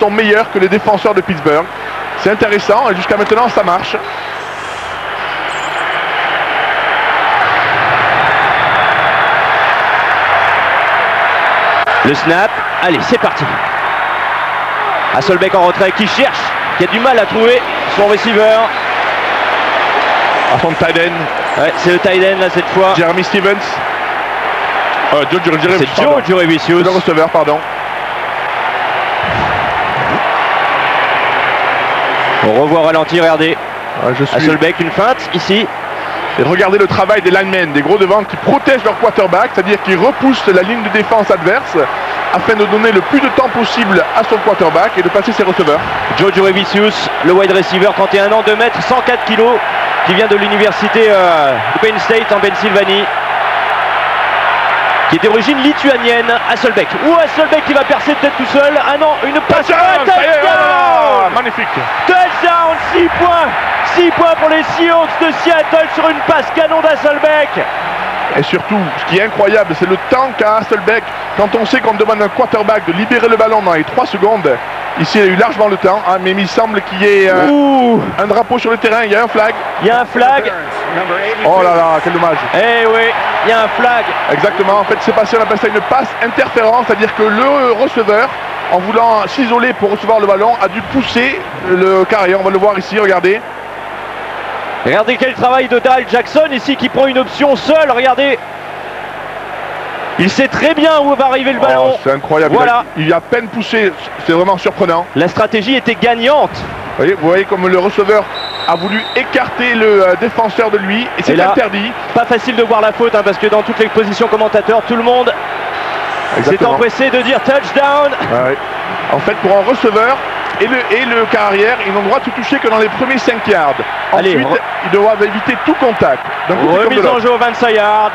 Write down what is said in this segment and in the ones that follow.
sont meilleurs que les défenseurs de Pittsburgh. C'est intéressant et jusqu'à maintenant ça marche. Le snap, allez c'est parti. Hasselbeck en retrait qui cherche, qui a du mal à trouver son receiver. À son tight end. Ouais, c'est le tight end là cette fois. Jeremy Stevens. C'est Joe Jurevicius. Le receveur, pardon. On revoit ralenti, regardez. Ouais, Hasselbeck, une feinte ici. Et regardez le travail des linemen, des gros devant qui protègent leur quarterback, c'est-à-dire qu'ils repoussent la ligne de défense adverse afin de donner le plus de temps possible à son quarterback et de passer ses receveurs. Joe Jurevicius, le wide receiver, 31 ans, 2 mètres, 104 kilos, qui vient de l'université de Penn State en Pennsylvanie, qui est d'origine lituanienne. Hasselbeck. Hasselbeck qui va percer peut-être tout seul. Ah non, une passe. Touchdown, magnifique. Touchdown, 6 points. 6 points pour les Seahawks de Seattle sur une passe canon d'Hasselbeck. Et surtout, ce qui est incroyable, c'est le temps qu'a Hasselbeck. Quand on sait qu'on demande à un quarterback de libérer le ballon dans les 3 secondes, ici il a eu largement le temps, mais il semble qu'il y ait un drapeau sur le terrain, il y a un flag. Il y a un flag. Oh là là, quel dommage. Eh oui, il y a un flag. Exactement, en fait c'est passé, on appelle ça une passe interférence, c'est-à-dire que le receveur, en voulant s'isoler pour recevoir le ballon, a dû pousser le carré. On va le voir ici, regardez. Regardez quel travail de Daryl Jackson ici qui prend une option seule, regardez. Il sait très bien où va arriver le ballon. C'est incroyable, voilà. Il a à peine poussé, c'est vraiment surprenant. La stratégie était gagnante. Vous voyez comme le receveur a voulu écarter le défenseur de lui et c'est interdit. Pas facile de voir la faute parce que dans toutes les positions commentateurs, tout le monde s'est empressé de dire touchdown. Ouais. En fait, pour un receveur et le carrière, ils n'ont le droit de se toucher que dans les premiers 5 yards. Ensuite, ils doivent éviter tout contact. Remise en jeu aux 25 yards.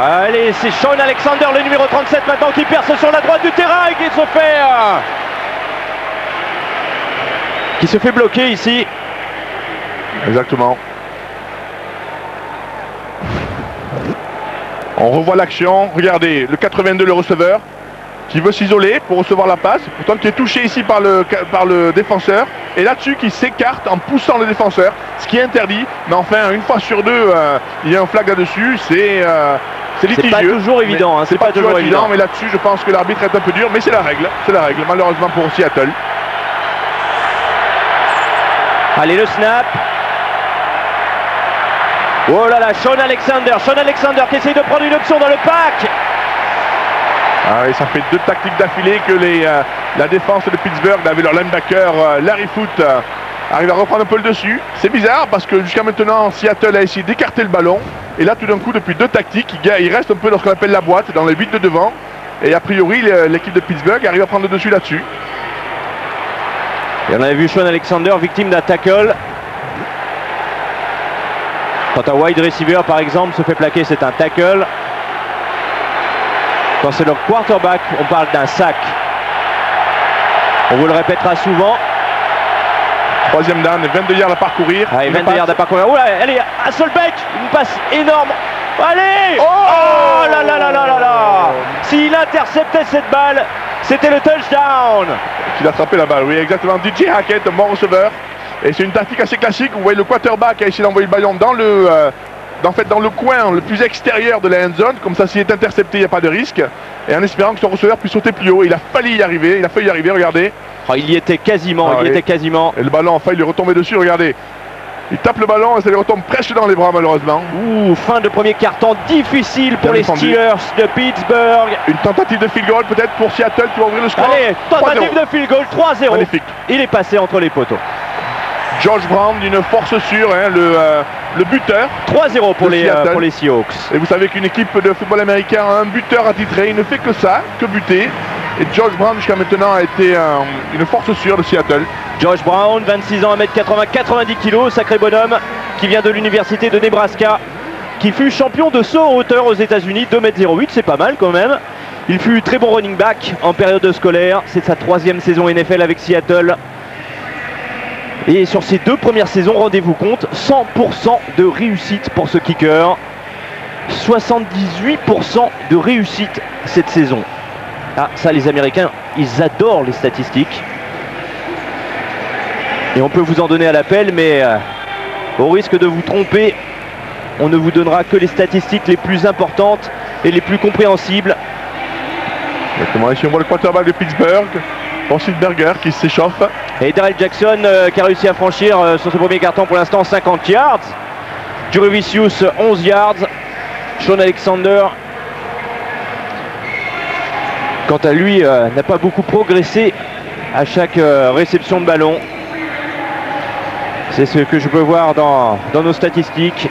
Allez, c'est Sean Alexander, le numéro 37 maintenant, qui perce sur la droite du terrain et qui se fait bloquer ici. Exactement. On revoit l'action. Regardez, le 82, le receveur, qui veut s'isoler pour recevoir la passe, pourtant qui est touché ici par le défenseur, et là-dessus qui s'écarte en poussant le défenseur, ce qui est interdit, mais enfin, une fois sur deux, il y a un flag là-dessus, c'est litigieux. C'est pas toujours évident, hein, c'est pas toujours évident, mais là-dessus, je pense que l'arbitre est un peu dur, mais c'est la règle, malheureusement pour Seattle. Allez, le snap. Oh là là, Sean Alexander qui essaye de prendre une option dans le pack. Ah oui, ça fait 2 tactiques d'affilée que la défense de Pittsburgh, avec leur linebacker Larry Foote, arrive à reprendre un peu le dessus. C'est bizarre parce que jusqu'à maintenant, Seattle a essayé d'écarter le ballon. Et là, tout d'un coup, depuis 2 tactiques, il reste un peu dans ce qu'on appelle la boîte, dans les 8 de devant. Et a priori, l'équipe de Pittsburgh arrive à prendre le dessus là-dessus. Et on avait vu Sean Alexander victime d'un tackle. Quand un wide receiver, par exemple, se fait plaquer, c'est un tackle. Quand c'est le quarterback, on parle d'un sac. On vous le répétera souvent. 3e down, 22 yards à parcourir. Allez, 22 yards à parcourir. Oula, allez, Hasselbeck, une passe énorme. Allez! Oh là là là là là là! S'il interceptait cette balle, c'était le touchdown. Il a attrapé la balle, oui, exactement. DJ Hackett, un bon receveur. Et c'est une tactique assez classique. Vous voyez le quarterback a essayé d'envoyer le ballon dans le coin le plus extérieur de la end zone. Comme ça, s'il est intercepté, il n'y a pas de risque. Et en espérant que son receveur puisse sauter plus haut. Il a failli y arriver, regardez. Oh, il y était quasiment, Et le ballon, enfin, il est retombé dessus, regardez. Il tape le ballon et ça lui retombe presque dans les bras, malheureusement. Fin de premier quart-temps difficile pour les Steelers de Pittsburgh. Une tentative de field goal peut-être pour Seattle qui va ouvrir le score. Allez, tentative de field goal, 3-0. Magnifique. Il est passé entre les poteaux. George Brown d'une force sûre, hein, le buteur. 3-0 pour les Seahawks. Et vous savez qu'une équipe de football américain a un buteur attitré, il ne fait que ça, que buter. Et George Brown jusqu'à maintenant a été une force sûre de Seattle. George Brown, 26 ans, 1m80, 90 kg, sacré bonhomme, qui vient de l'université de Nebraska, qui fut champion de saut en hauteur aux États-Unis, 2m08, c'est pas mal quand même. Il fut très bon running back en période scolaire, c'est sa 3e saison NFL avec Seattle. Et sur ses 2 premières saisons, rendez-vous compte, 100% de réussite pour ce kicker. 78% de réussite cette saison. Ah, ça, les Américains, ils adorent les statistiques. Et on peut vous en donner à l'appel, mais au risque de vous tromper, on ne vous donnera que les statistiques les plus importantes et les plus compréhensibles. Exactement, ici on voit le quarterback de Pittsburgh, Roethlisberger qui s'échauffe. Et Darrell Jackson qui a réussi à franchir sur ce premier carton pour l'instant 50 yards. Jurevicius 11 yards. Sean Alexander, quant à lui, n'a pas beaucoup progressé à chaque réception de ballon. C'est ce que je peux voir dans nos statistiques.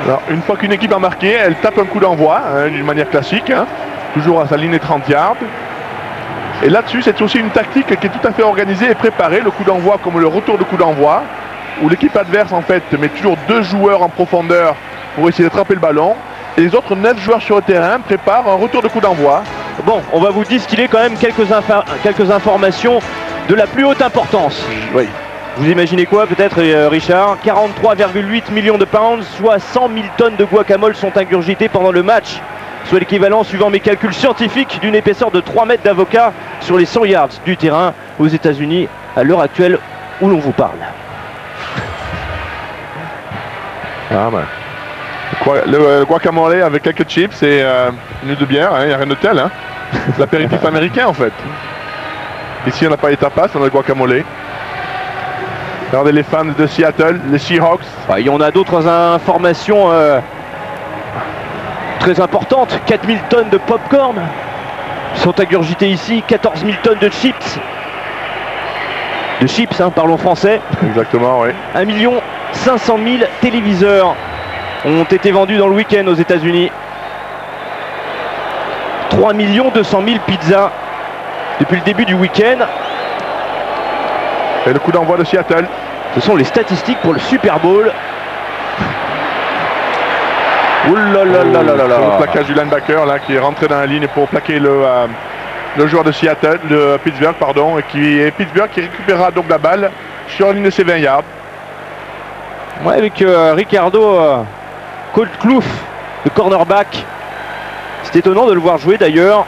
Alors, une fois qu'une équipe a marqué, elle tape un coup d'envoi d'une manière classique, toujours à sa ligne des 30 yards. Et là-dessus, c'est aussi une tactique qui est tout à fait organisée et préparée, le coup d'envoi comme le retour de coup d'envoi, où l'équipe adverse en fait met toujours 2 joueurs en profondeur pour essayer d'attraper le ballon, et les autres 9 joueurs sur le terrain préparent un retour de coup d'envoi. Bon, on va vous distiller quand même quelques informations de la plus haute importance. Oui. Vous imaginez quoi peut-être, Richard? 43,8 millions de pounds, soit 100 000 tonnes de guacamole sont ingurgitées pendant le match, soit l'équivalent, suivant mes calculs scientifiques, d'une épaisseur de 3 mètres d'avocat sur les 100 yards du terrain aux États-Unis à l'heure actuelle où l'on vous parle. Ah ben. Le guacamole avec quelques chips et une de bière, il n'y a rien de tel. C'est l'apéritif américain en fait. Ici on n'a pas les tapas, on a le guacamole. Regardez les fans de Seattle, les Seahawks. Il y en a d'autres informations très importantes. 4000 tonnes de popcorn sont ingurgitées ici, 14 000 tonnes de chips. De chips, parlons français. Exactement, oui. 1 500 000 téléviseurs ont été vendus dans le week-end aux États-Unis. 3 200 000 pizzas depuis le début du week-end. Et le coup d'envoi de Seattle. Ce sont les statistiques pour le Super Bowl. Ouh là là là là là là. Le plaquage du linebacker là, qui est rentré dans la ligne pour plaquer le joueur de Seattle, de Pittsburgh, pardon, et Pittsburgh qui récupérera donc la balle sur la ligne de ses 20 yards. Ouais, avec Ricardo Clouf, le cornerback. C'est étonnant de le voir jouer d'ailleurs.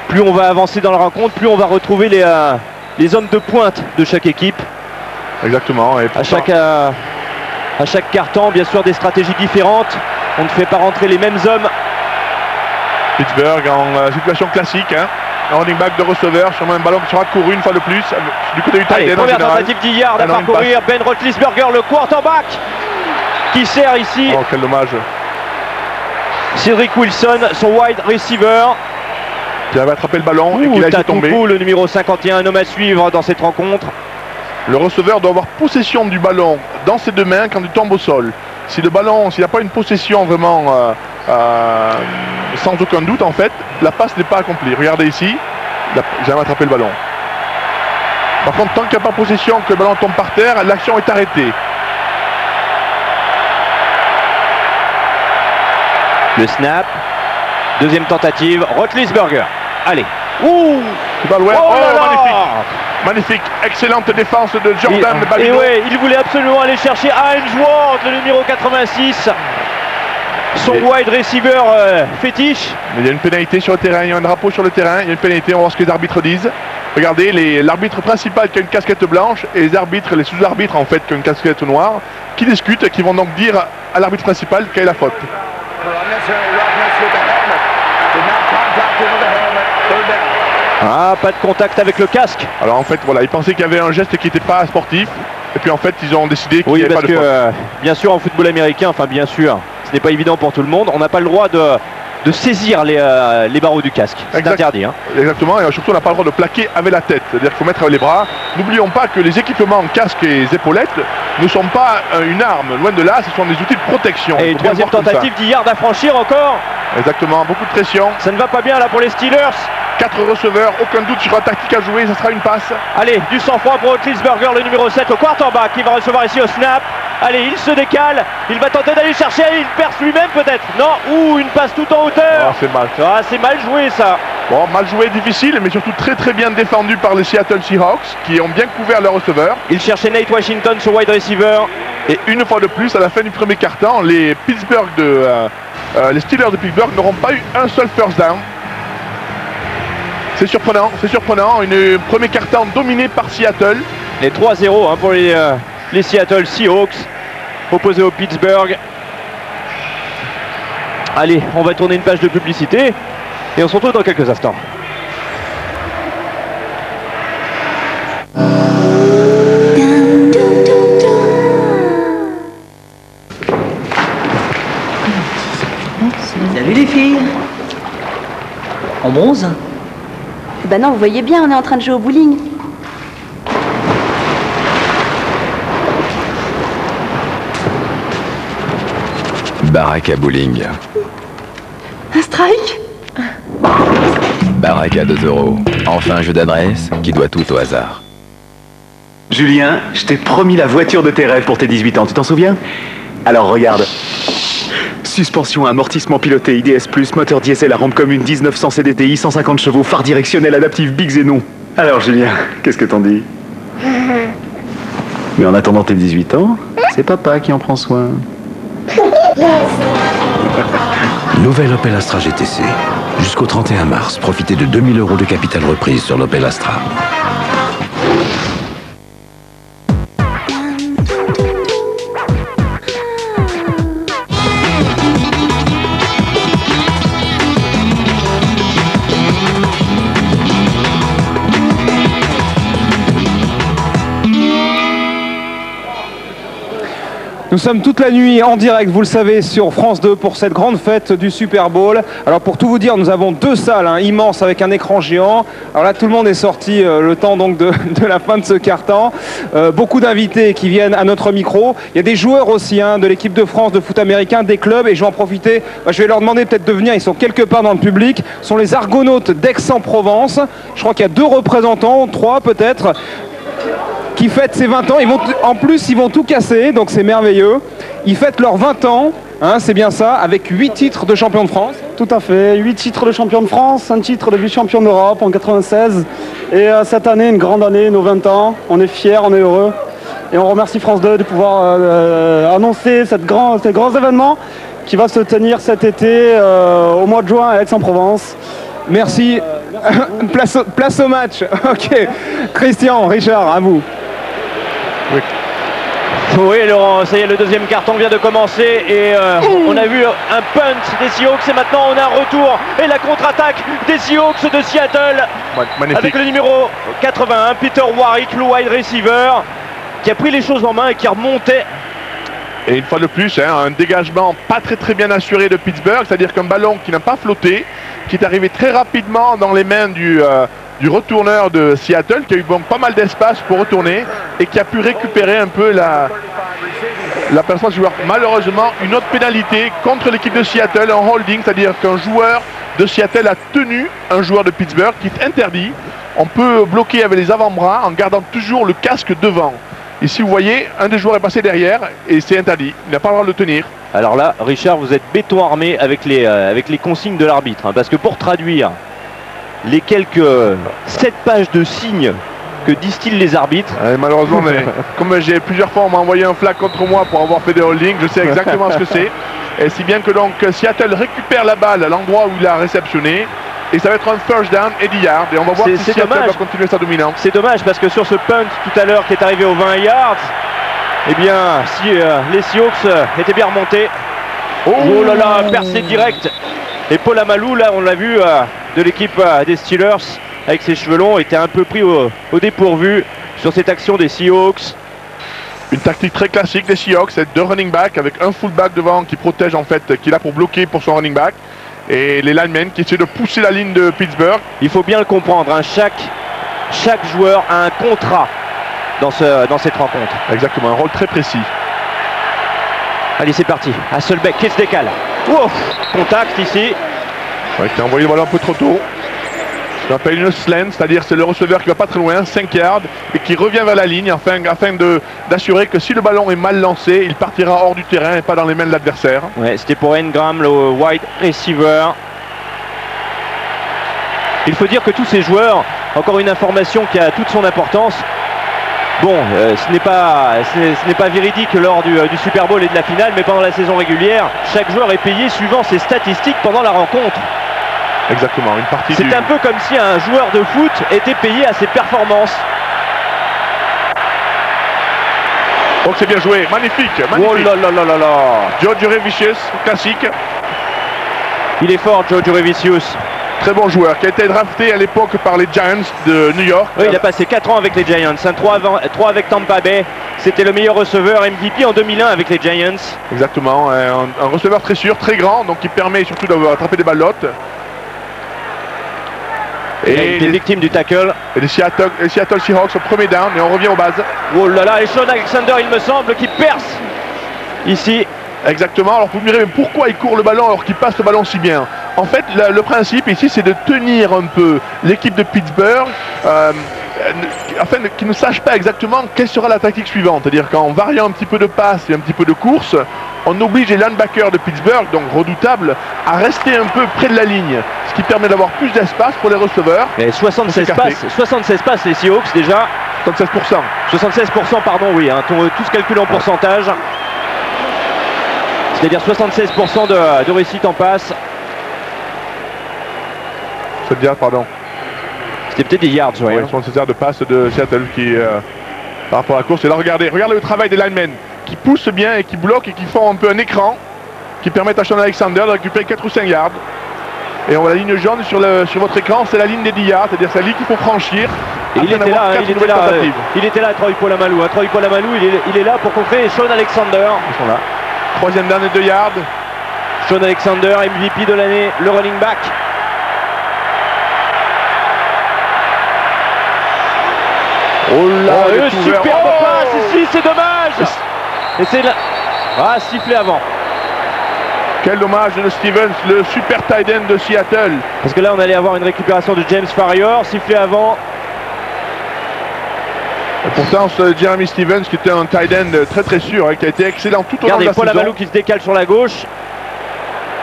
Plus on va avancer dans la rencontre, plus on va retrouver les hommes de pointe de chaque équipe. Exactement. Et à chaque quart-temps, bien sûr, des stratégies différentes. On ne fait pas rentrer les mêmes hommes. Pittsburgh en situation classique, un running back de receveur sur un ballon qui sera couru une fois de plus du côté du tight end. Première tentative d'10 yards à parcourir. Ben Roethlisberger, le quarterback, qui sert ici. Oh, quel dommage. Cedric Wilson, son wide receiver, qui avait attrapé le ballon et qui a été tombé. Le numéro 51, un homme à suivre dans cette rencontre. Le receveur doit avoir possession du ballon dans ses 2 mains quand il tombe au sol. Si le ballon, s'il n'y a pas une possession vraiment sans aucun doute, en fait, la passe n'est pas accomplie. Regardez ici, il n'a jamais attrapé le ballon. Par contre, tant qu'il n'y a pas possession, que le ballon tombe par terre, l'action est arrêtée. Le snap, deuxième tentative, Roethlisberger. Allez. Ouh, magnifique. Magnifique, excellente défense de Jordan Babino. Et ouais, il voulait absolument aller chercher Ainsworth, le numéro 86. Son wide receiver fétiche. Mais il y a une pénalité sur le terrain, il y a un drapeau sur le terrain, il y a une pénalité, on va voir ce que les arbitres disent. Regardez, l'arbitre principal qui a une casquette blanche et les arbitres, les sous-arbitres en fait qui ont une casquette noire, qui discutent et qui vont donc dire à l'arbitre principal quelle est la faute. Ah, pas de contact avec le casque. Alors en fait, voilà, ils pensaient qu'il y avait un geste qui n'était pas sportif. Et puis en fait, ils ont décidé qu'il n'y avait pas de faute. Bien sûr, en football américain, enfin bien sûr, ce n'est pas évident pour tout le monde. On n'a pas le droit de saisir les barreaux du casque. C'est interdit. Exactement, et surtout on n'a pas le droit de plaquer avec la tête. C'est-à-dire qu'il faut mettre les bras. N'oublions pas que les équipements casque et épaulettes ne sont pas une arme. Loin de là, ce sont des outils de protection. Et troisième tentative d'10 yards à franchir encore. Exactement, beaucoup de pression. Ça ne va pas bien là pour les Steelers. 4 receveurs, aucun doute sur la tactique à jouer, ça sera une passe. Allez, du sang-froid pour Roethlisberger, le numéro 7, le quarterback, qui va recevoir ici au snap. Allez, il se décale, il va tenter d'aller chercher, il perce lui-même peut-être. Non, une passe tout en hauteur. Oh, c'est mal. Ah, c'est mal joué ça. Bon, mal joué, difficile, mais surtout très très bien défendu par les Seattle Seahawks, qui ont bien couvert leurs receveurs. Il cherchait Nate Washington, son wide receiver. Et une fois de plus, à la fin du premier quart-temps, les Steelers de Pittsburgh n'auront pas eu un seul first down. C'est surprenant, c'est surprenant. Une premier quart-temps dominé par Seattle. Et 3-0 pour les Seattle Seahawks, opposés au Pittsburgh. Allez, on va tourner une page de publicité et on se retrouve dans quelques instants. Salut les filles. On bronze? Bah non, vous voyez bien, on est en train de jouer au bowling. Baraka Bowling. Un strike? Baraka 2 €. Enfin un jeu d'adresse qui doit tout au hasard. Julien, je t'ai promis la voiture de tes rêves pour tes 18 ans, tu t'en souviens? Alors regarde. Suspension, amortissement piloté, IDS+, moteur diesel à rampe commune, 1900 CDTI, 150 chevaux, phare directionnel adaptif Big Xenon. Alors Julien, qu'est-ce que t'en dis? Mais en attendant tes 18 ans, c'est papa qui en prend soin. Nouvelle Opel Astra GTC. Jusqu'au 31 mars, profitez de 2000 € de capital reprise sur l'Opel Astra. Nous sommes toute la nuit en direct, vous le savez, sur France 2 pour cette grande fête du Super Bowl. Alors pour tout vous dire, nous avons deux salles immenses avec un écran géant. Alors là, tout le monde est sorti le temps donc de la fin de ce quart-temps. Beaucoup d'invités qui viennent à notre micro. Il y a des joueurs aussi de l'équipe de France de foot américain, des clubs. Et je vais en profiter, je vais leur demander peut-être de venir. Ils sont quelque part dans le public. Ce sont les Argonautes d'Aix-en-Provence. Je crois qu'il y a 2 représentants, 3 peut-être, qui fêtent ses 20 ans. En plus, ils vont tout casser, donc c'est merveilleux. Ils fêtent leurs 20 ans, c'est bien ça, avec 8 titres de champion de France. Tout à fait, 8 titres de champion de France, un titre de vice-champion d'Europe en 96. Et cette année, une grande année, nos 20 ans. On est fiers, on est heureux. Et on remercie France 2 de pouvoir annoncer ces grands événements qui va se tenir cet été au mois de juin à Aix-en-Provence. Merci. Place au match. Ok. Christian, Richard, à vous. Oui Laurent, ça y est, le deuxième carton vient de commencer et on a vu un punt des Seahawks et maintenant on a un retour et la contre-attaque des Seahawks de Seattle. Magnifique. Avec le numéro 81, Peter Warwick, le wide receiver, qui a pris les choses en main et qui remontait. Et une fois de plus, un dégagement pas très bien assuré de Pittsburgh, c'est-à-dire qu'un ballon qui n'a pas flotté, qui est arrivé très rapidement dans les mains du retourneur de Seattle, qui a eu pas mal d'espace pour retourner et qui a pu récupérer un peu la performance du joueur. Malheureusement, une autre pénalité contre l'équipe de Seattle, en holding, c'est-à-dire qu'un joueur de Seattle a tenu un joueur de Pittsburgh, qui est interdit. On peut bloquer avec les avant-bras en gardant toujours le casque devant. Ici, vous voyez, un des joueurs est passé derrière et c'est interdit. Il n'a pas le droit de le tenir. Alors là, Richard, vous êtes béton armé avec les consignes de l'arbitre. Parce que pour traduire les quelques 7 pages de signes que distillent les arbitres... malheureusement, mais comme j'ai plusieurs fois, on m'a envoyé un flag contre moi pour avoir fait des holdings, je sais exactement ce que c'est. Et si bien que donc Seattle récupère la balle à l'endroit où il a réceptionné. Et ça va être un first down et 10 yards. Et on va voir si Seattle va continuer sa dominance. C'est dommage parce que sur ce punt tout à l'heure qui est arrivé aux 20 yards, eh bien, si les Seahawks étaient bien remontés. Oh là là, percée directe. Et Paul Amalou, là, on l'a vu, de l'équipe des Steelers, avec ses cheveux longs, était un peu pris au dépourvu sur cette action des Seahawks. Une tactique très classique des Seahawks, c'est 2 running backs avec un fullback devant qui protège en fait, qui est là pour bloquer pour son running back. Et les linemen qui essaient de pousser la ligne de Pittsburgh. Il faut bien le comprendre, chaque joueur a un contrat dans cette rencontre. Exactement, un rôle très précis. Allez, c'est parti. Hasselbeck qui se décale. Ouf, contact ici. Ouais, qui a envoyé le ballon un peu trop tôt. On appelle une slant, c'est-à-dire c'est le receveur qui va pas très loin, 5 yards, et qui revient vers la ligne afin d'assurer que si le ballon est mal lancé, il partira hors du terrain et pas dans les mains de l'adversaire. Ouais, c'était pour Engram, le wide receiver. Il faut dire que tous ces joueurs, encore une information qui a toute son importance. Bon, ce n'est pas véridique lors du Super Bowl et de la finale, mais pendant la saison régulière, chaque joueur est payé suivant ses statistiques pendant la rencontre. Exactement, une partie C'est un peu comme si un joueur de foot était payé à ses performances. Donc c'est bien joué, magnifique, magnifique. Oh là là là là là. Joe Jurevicius, classique. Il est fort, Joe Jurevicius. Très bon joueur qui a été drafté à l'époque par les Giants de New York. Oui, il a passé 4 ans avec les Giants, 3 avec Tampa Bay. C'était le meilleur receveur MVP en 2001 avec les Giants. Exactement, un receveur très sûr, très grand, donc qui permet surtout d'attraper des ballottes. Et il a été victime du tackle. Et les Seattle Seahawks au premier down, et on revient aux bases. Oh là là, et Sean Alexander, il me semble, qui perce ici. Exactement, alors vous me direz pourquoi il court le ballon alors qu'il passe le ballon si bien. En fait, le principe ici, c'est de tenir un peu l'équipe de Pittsburgh afin qu'ils ne sachent pas exactement quelle sera la tactique suivante. C'est-à-dire qu'en variant un petit peu de passe et un petit peu de course, on oblige les linebackers de Pittsburgh, donc redoutables, à rester un peu près de la ligne, ce qui permet d'avoir plus d'espace pour les receveurs. Et 76 passes les Seahawks déjà. 76%. 76% pardon, oui, hein, tout se calcule en pourcentage. C'est-à-dire 76% de réussite en passe. Je veux dire, pardon. C'était peut-être des yards, ouais. Oui, 76 yards de passe de Seattle qui, par rapport à la course. Et là, regardez le travail des linemen qui poussent bien et qui bloquent et qui font un peu un écran qui permettent à Sean Alexander de récupérer 4 ou 5 yards. Et on voit la ligne jaune sur votre écran, c'est la ligne des 10 yards, c'est-à-dire c'est la ligne qu'il faut franchir. Il était là, Troy Polamalu. Troy Polamalu, il est là pour contrer Sean Alexander. Ils sont là. Troisième down et 2 yards. Sean Alexander, MVP de l'année, le running back. Oh là, superbe passe ici, c'est dommage. Et c'est là. Ah, sifflé avant. Quel dommage de Stevens, le super tight end de Seattle. Parce que là, on allait avoir une récupération de James Farrior, sifflé avant. Et pourtant, ce Jeremy Stevens, qui était un tight end très très sûr, qui a été excellent tout au long de la saison. Regardez, Polamalu qui se décale sur la gauche.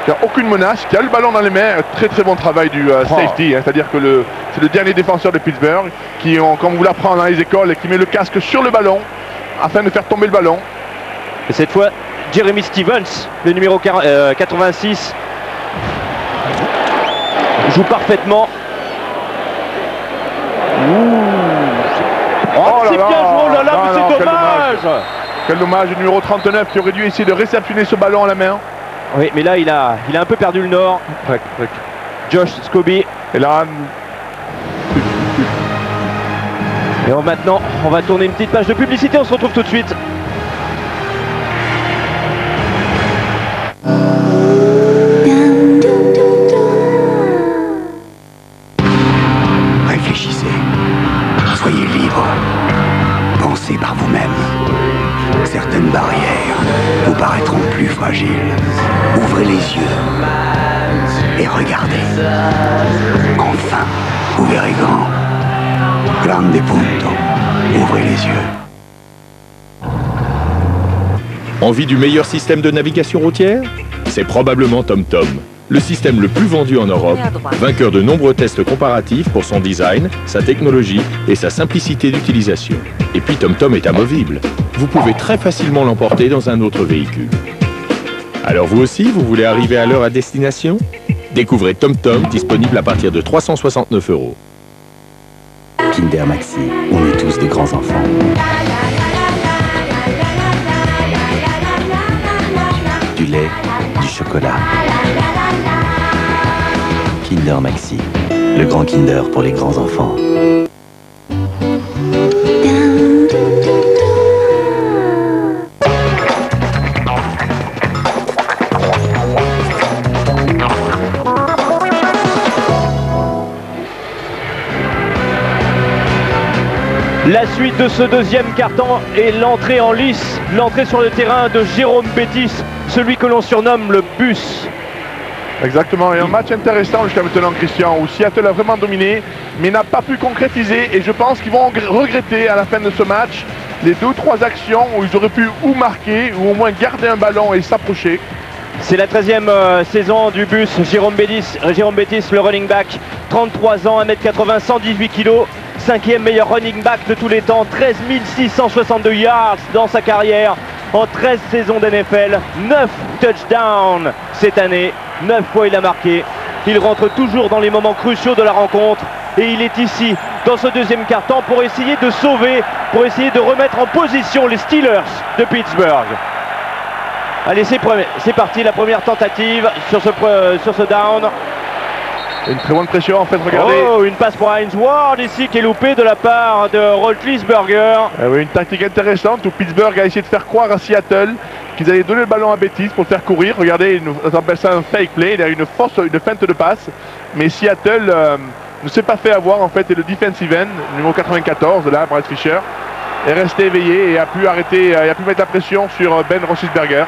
Il n'y a aucune menace, qui a le ballon dans les mains. Très très bon travail du safety, c'est-à-dire que c'est le dernier défenseur de Pittsburgh qui, comme vous l'apprend dans les écoles, qui met le casque sur le ballon afin de faire tomber le ballon. Et cette fois, Jeremy Stevens, le numéro 86, joue parfaitement. Oh, c'est bien joué, oh là là, mais c'est dommage. Quel dommage, le numéro 39 qui aurait dû essayer de réceptionner ce ballon à la main. Oui, mais là, il a un peu perdu le nord. Josh Scobie. Et là... Et maintenant, on va tourner une petite page de publicité, on se retrouve tout de suite. Réfléchissez. Soyez libre. Pensez par vous-même. Certaines barrières vous paraîtront plus fragiles. Ouvrez les yeux et regardez. Enfin, vous verrez grand. Grande punto. Ouvrez les yeux. Envie du meilleur système de navigation routière? C'est probablement TomTom. Le système le plus vendu en Europe, vainqueur de nombreux tests comparatifs pour son design, sa technologie et sa simplicité d'utilisation. Et puis TomTom est amovible. Vous pouvez très facilement l'emporter dans un autre véhicule. Alors vous aussi, vous voulez arriver à l'heure à destination? Découvrez TomTom, disponible à partir de 369 €. Kinder Maxi, on est tous des grands enfants. Du lait, du chocolat. Kinder Maxi, le grand Kinder pour les grands enfants. La suite de ce deuxième quart-temps est l'entrée en lice, l'entrée sur le terrain de Jérôme Bettis, celui que l'on surnomme le bus. Exactement, et un match intéressant jusqu'à maintenant, Christian, où Seattle a vraiment dominé, mais n'a pas pu concrétiser, et je pense qu'ils vont regretter à la fin de ce match les 2-3 actions où ils auraient pu ou marquer, ou au moins garder un ballon et s'approcher. C'est la 13e saison du bus, Jérôme Bettis, le running back, 33 ans, 1m80, 118 kg, 5e meilleur running back de tous les temps, 13 662 yards dans sa carrière, en 13 saisons d'NFL, 9 touchdowns cette année, 9 fois il a marqué. Il rentre toujours dans les moments cruciaux de la rencontre. Et il est ici, dans ce deuxième quart-temps, pour essayer de sauver, pour essayer de remettre en position les Steelers de Pittsburgh. Allez, c'est parti, la première tentative sur ce down. Une très bonne pression en fait, regardez. Oh, une passe pour Hines Ward ici qui est loupée de la part de Roethlisberger. Oui, une tactique intéressante où Pittsburgh a essayé de faire croire à Seattle qu'ils allaient donner le ballon à Betis pour le faire courir. Regardez, on appelle ça un fake play, il y a une feinte de passe. Mais Seattle ne s'est pas fait avoir en fait, et le defensive end, numéro 94, là, Bryce Fisher, est resté éveillé et a pu arrêter, a pu mettre la pression sur Ben Roethlisberger.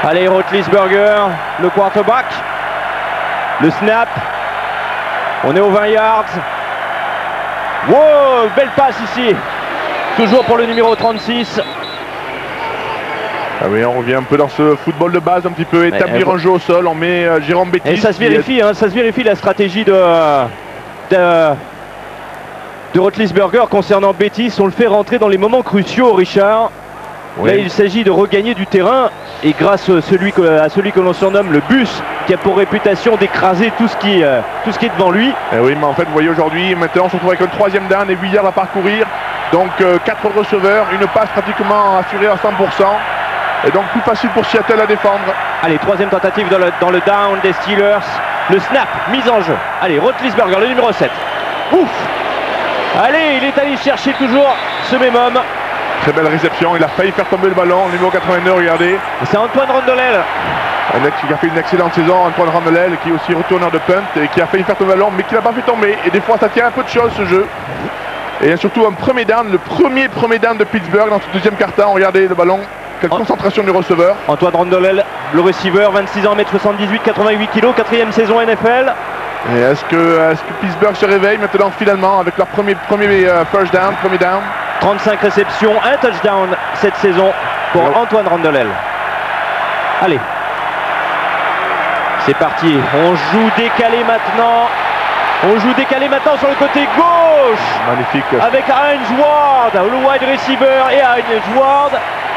Allez, Roethlisberger, le quarterback, le snap, on est aux 20 yards. Wow, belle passe ici, toujours pour le numéro 36. Ah oui, on revient un peu dans ce football de base, un petit peu établir un jeu au sol, on met Jérôme Betis. Et ça se vérifie, ça se vérifie la stratégie de Roethlisberger concernant Betis. On le fait rentrer dans les moments cruciaux, Richard. Oui. Là, il s'agit de regagner du terrain et grâce à celui que l'on surnomme le bus, qui a pour réputation d'écraser tout ce qui est devant lui. Et oui, mais en fait, vous voyez aujourd'hui, maintenant, on se retrouve avec un troisième down et 8 yards à parcourir. Donc 4 receveurs, une passe pratiquement assurée à 100%. Et donc plus facile pour Seattle à défendre. Allez, troisième tentative dans le down des Steelers. Le snap, mise en jeu. Allez, Roethlisberger, le numéro 7. Ouf! Allez, il est allé chercher toujours ce même homme. Très belle réception, il a failli faire tomber le ballon, le numéro 89, regardez. C'est Antoine Rondelel. Qui a fait une excellente saison, Antoine Rondelel, qui est aussi retourneur de punt et qui a failli faire tomber le ballon, mais qui n'a pas fait tomber. Et des fois, ça tient un peu de choses, ce jeu. Et surtout un premier down, le premier down de Pittsburgh dans ce deuxième quart-temps. Regardez le ballon, quelle concentration du receveur. Antoine Rondelel, le receiver, 26 ans, 1m78, 88 kg, 4e saison NFL. Et est-ce que Pittsburgh se réveille maintenant finalement avec leur premier first down, premier down? 35 réceptions, un touchdown cette saison pour Antoine Rondelel. Allez, c'est parti, on joue décalé maintenant. On joue décalé maintenant sur le côté gauche. Magnifique. Avec Hines Ward, le wide receiver, et Hines Ward.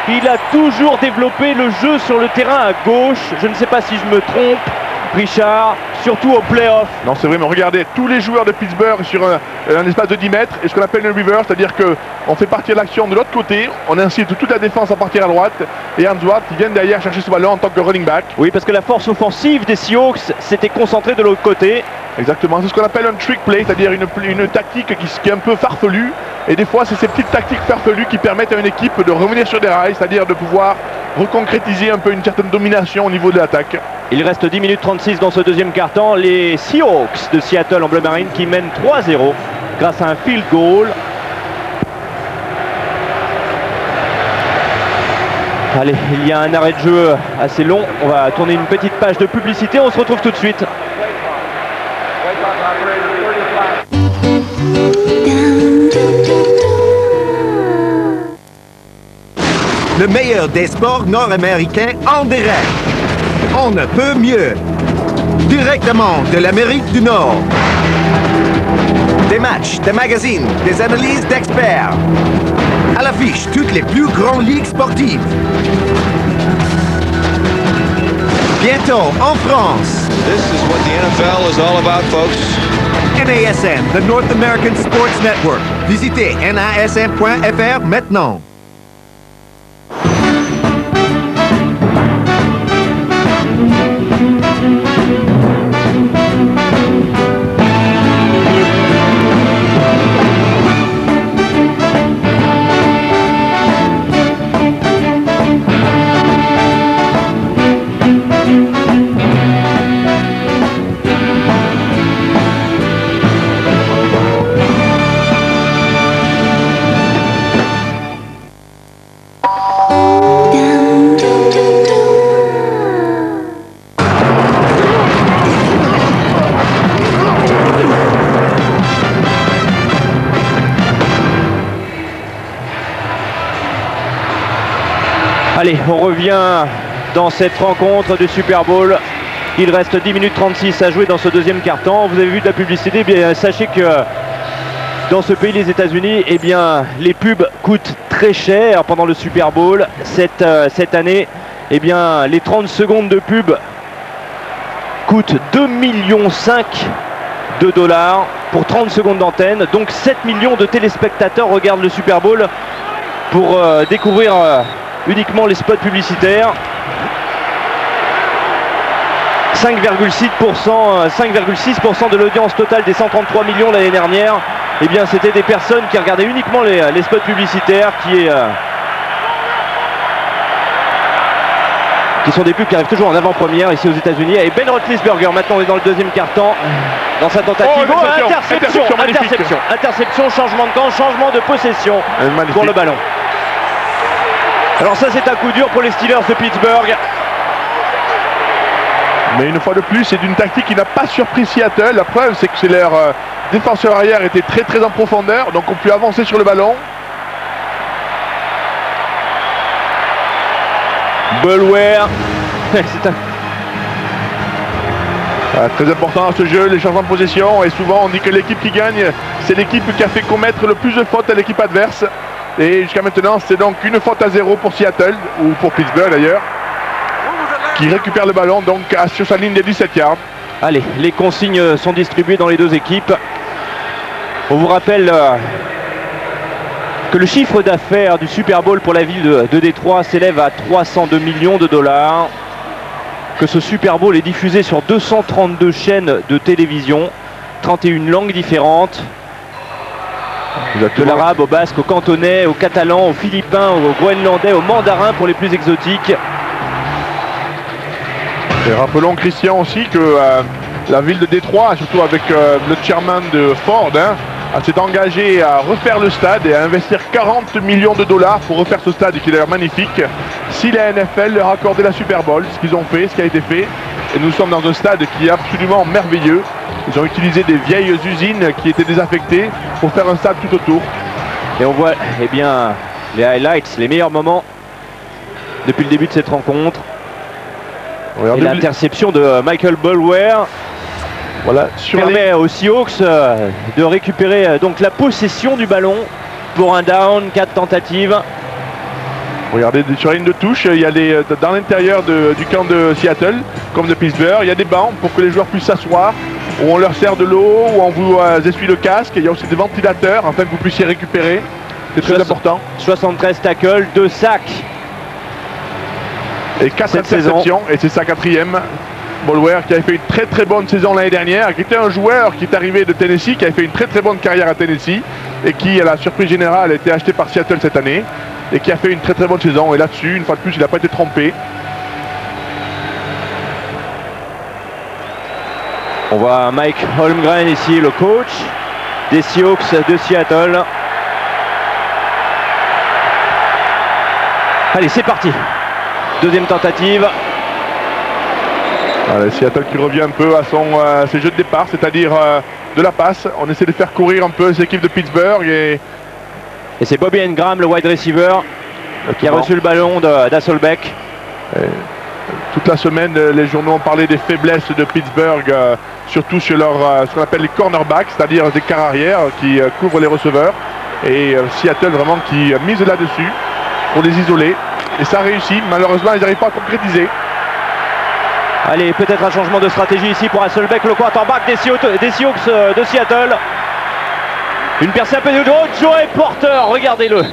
Il a toujours développé le jeu sur le terrain à gauche. Je ne sais pas si je me trompe, Richard, surtout au playoff. Non, c'est vrai, mais regardez, tous les joueurs de Pittsburgh sur un espace de 10 mètres, et ce qu'on appelle le reverse, c'est-à-dire qu'on fait partir l'action de l'autre côté, on incite toute la défense à partir à droite, et Hines Ward qui vient derrière chercher ce ballon en tant que running back. Oui, parce que la force offensive des Seahawks s'était concentrée de l'autre côté. Exactement, c'est ce qu'on appelle un trick play, c'est-à-dire une tactique qui est un peu farfelue, et des fois c'est ces petites tactiques farfelues qui permettent à une équipe de revenir sur des rails, c'est-à-dire de pouvoir reconcrétiser un peu une certaine domination au niveau de l'attaque. Il reste 10 minutes 36 dans ce deuxième quart-temps. Les Seahawks de Seattle en bleu marine qui mènent 3-0 grâce à un field goal. Allez, il y a un arrêt de jeu assez long. On va tourner une petite page de publicité. On se retrouve tout de suite. Le meilleur des sports nord-américains en direct. On ne peut mieux. Directement de l'Amérique du Nord. Des matchs, des magazines, des analyses d'experts. À l'affiche, toutes les plus grandes ligues sportives. Bientôt en France. This is what the NFL is all about, folks. NASM, the North American Sports Network. Visitez nasm.fr maintenant. Allez, on revient dans cette rencontre du Super Bowl. Il reste 10 minutes 36 à jouer dans ce deuxième quart-temps. Vous avez vu de la publicité, eh bien, sachez que dans ce pays, les États-Unis, eh bien, les pubs coûtent très cher pendant le Super Bowl. Cette année, eh bien, les 30 secondes de pub coûte 2,5 millions de dollars pour 30 secondes d'antenne. Donc 7 millions de téléspectateurs regardent le Super Bowl pour découvrir uniquement les spots publicitaires. 5,6% de l'audience totale des 133 millions l'année dernière. Eh bien, c'était des personnes qui regardaient uniquement les spots publicitaires, qui sont des pubs qui arrivent toujours en avant-première ici aux États-Unis. Et Ben Roethlisberger, maintenant on est dans le deuxième quart-temps, dans sa tentative. Interception, changement de camp, changement de possession pour le ballon. Alors ça, c'est un coup dur pour les Steelers de Pittsburgh. Mais une fois de plus, c'est d'une tactique qui n'a pas surpris Seattle. La preuve, c'est que leur défenseur arrière était très en profondeur, donc on peut avancer sur le ballon. Bulware. Très important à ce jeu, les changements de possession. Et souvent, on dit que l'équipe qui gagne, c'est l'équipe qui a fait commettre le plus de fautes à l'équipe adverse. Et jusqu'à maintenant, c'est donc une faute à 0 pour Seattle, ou pour Pittsburgh d'ailleurs, qui récupère le ballon donc sur sa ligne des 17 yards. Allez, les consignes sont distribuées dans les deux équipes. On vous rappelle que le chiffre d'affaires du Super Bowl pour la ville de Détroit s'élève à 302 millions de dollars. Que ce Super Bowl est diffusé sur 232 chaînes de télévision, 31 langues différentes. De l'arabe au basque, au cantonais, au catalan, au philippin, au groenlandais, au mandarin pour les plus exotiques. Et rappelons, Christian, aussi que la ville de Détroit, surtout avec le chairman de Ford, s'est engagé à refaire le stade et à investir 40 millions de dollars pour refaire ce stade qui a l'air magnifique. Si la NFL leur accordait la Super Bowl, ce qu'ils ont fait, ce qui a été fait, et nous sommes dans un stade qui est absolument merveilleux. Ils ont utilisé des vieilles usines qui étaient désaffectées pour faire un stade tout autour. Et on voit bien les highlights, les meilleurs moments depuis le début de cette rencontre. Et l'interception de Michael Bulware, voilà, permet aux Seahawks de récupérer donc la possession du ballon pour un down, 4 tentatives. Regardez, sur la ligne de touche, il y a dans l'intérieur du camp de Seattle, comme de Pittsburgh, il y a des bancs pour que les joueurs puissent s'asseoir, où on leur sert de l'eau, où on vous essuie le casque. Il y a aussi des ventilateurs afin que vous puissiez récupérer. C'est très important. 73 tackles, 2 sacs. Et 4 interceptions, et c'est sa 4e. Bulware qui avait fait une très bonne saison l'année dernière, qui était un joueur qui est arrivé de Tennessee, qui avait fait une très bonne carrière à Tennessee, et qui, à la surprise générale, a été acheté par Seattle cette année, et qui a fait une très bonne saison. Et là-dessus, une fois de plus, il n'a pas été trompé. On voit Mike Holmgren ici, le coach des Seahawks de Seattle. Allez, c'est parti. Deuxième tentative. Allez, Seattle qui revient un peu à ses jeux de départ, c'est-à-dire de la passe. On essaie de faire courir un peu l'équipe de Pittsburgh. Et c'est Bobby Engram, le wide receiver, qui a reçu le ballon d'Hasselbeck. Toute la semaine, les journaux ont parlé des faiblesses de Pittsburgh, surtout sur ce qu'on appelle les cornerbacks, c'est-à-dire des quarts arrière qui couvrent les receveurs. Et Seattle vraiment qui mise là-dessus pour les isoler. Et ça réussit. Malheureusement, ils n'arrivent pas à concrétiser. Allez, peut-être un changement de stratégie ici pour Hasselbeck, le quarterback des Seahawks de Seattle. Une percée un peu de droite. Joey Porter, regardez-le.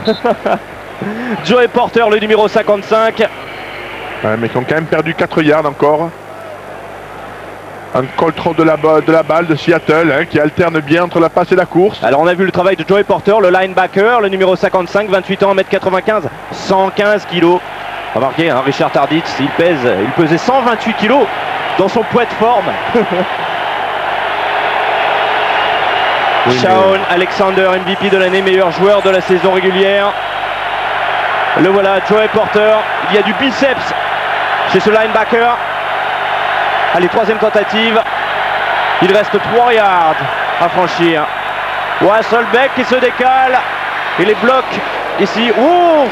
Joey Porter, le numéro 55. Ouais, mais qui ont quand même perdu 4 yards encore. Un contrôle de la balle de Seattle, qui alterne bien entre la passe et la course. Alors on a vu le travail de Joey Porter, le linebacker, le numéro 55, 28 ans, 1m95, 115 kg. Remarquez, Richard Tarditz, il pesait 128 kg dans son poids de forme. Shaun Alexander, MVP de l'année, meilleur joueur de la saison régulière. Le voilà, Joey Porter. Il y a du biceps chez ce linebacker. Allez, troisième tentative. Il reste 3 yards à franchir. Hasselbeck qui se décale. Et les blocs ici. Ouh,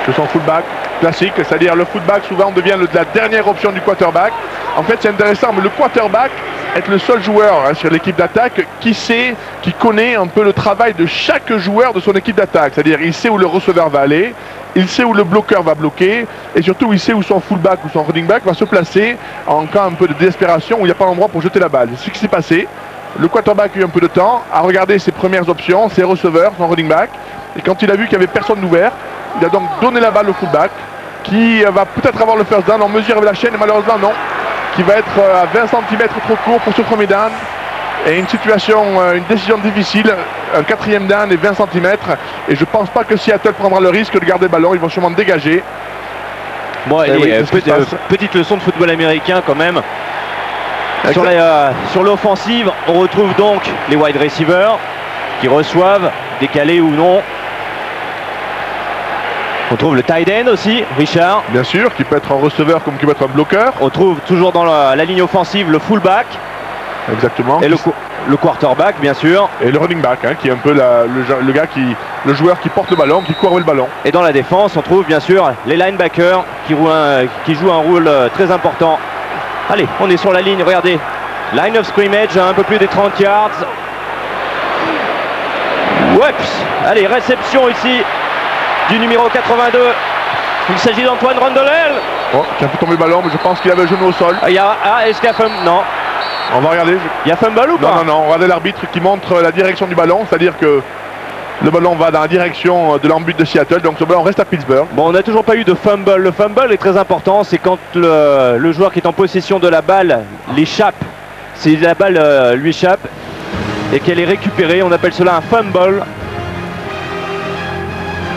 c'est son fullback classique, c'est-à-dire le fullback souvent devient la dernière option du quarterback. En fait, c'est intéressant, mais le quarterback est le seul joueur sur l'équipe d'attaque qui connaît un peu le travail de chaque joueur de son équipe d'attaque. C'est-à-dire il sait où le receveur va aller, il sait où le bloqueur va bloquer et surtout il sait où son fullback ou son running back va se placer en cas un peu de désespération où il n'y a pas d'endroit pour jeter la balle. C'est ce qui s'est passé. Le quarterback a eu un peu de temps à regarder ses premières options, ses receveurs, son running back, et quand il a vu qu'il n'y avait personne d'ouvert, il a donc donné la balle au fullback qui va peut-être avoir le first down en mesure avec la chaîne, et malheureusement non, qui va être à 20 cm trop court pour ce premier down. Et une situation, une décision difficile, un 4e down et 20 cm. Et je pense pas que Seattle prendra le risque de garder le ballon, ils vont sûrement dégager. Bon, allez, petite leçon de football américain quand même. Sur l'offensive, on retrouve donc les wide receivers qui reçoivent, décalés ou non. On trouve le tight end aussi, Richard. Bien sûr, qui peut être un receveur comme qui peut être un bloqueur. On trouve toujours dans la ligne offensive le fullback. Exactement. Et le quarterback, bien sûr. Et le running back, hein, qui est un peu le joueur qui porte le ballon, qui court avec le ballon. Et dans la défense, on trouve bien sûr les linebackers qui jouent un rôle très important. Allez, on est sur la ligne, regardez. Line of scrimmage, un peu plus des 30 yards. Oups. Allez, réception ici du numéro 82. Il s'agit d'Antoine Randolel. Oh, qui a fait tomber le ballon, mais je pense qu'il avait le genou au sol. Est-ce qu'il y a fumble? Non. On va regarder. Il y a fumble ou pas? Non. Regardez l'arbitre qui montre la direction du ballon, c'est-à-dire que le ballon va dans la direction de l'embut de Seattle, donc ce ballon reste à Pittsburgh. Bon, on n'a toujours pas eu de fumble. Le fumble est très important, c'est quand le joueur qui est en possession de la balle l'échappe. Si la balle lui échappe et qu'elle est récupérée, on appelle cela un fumble.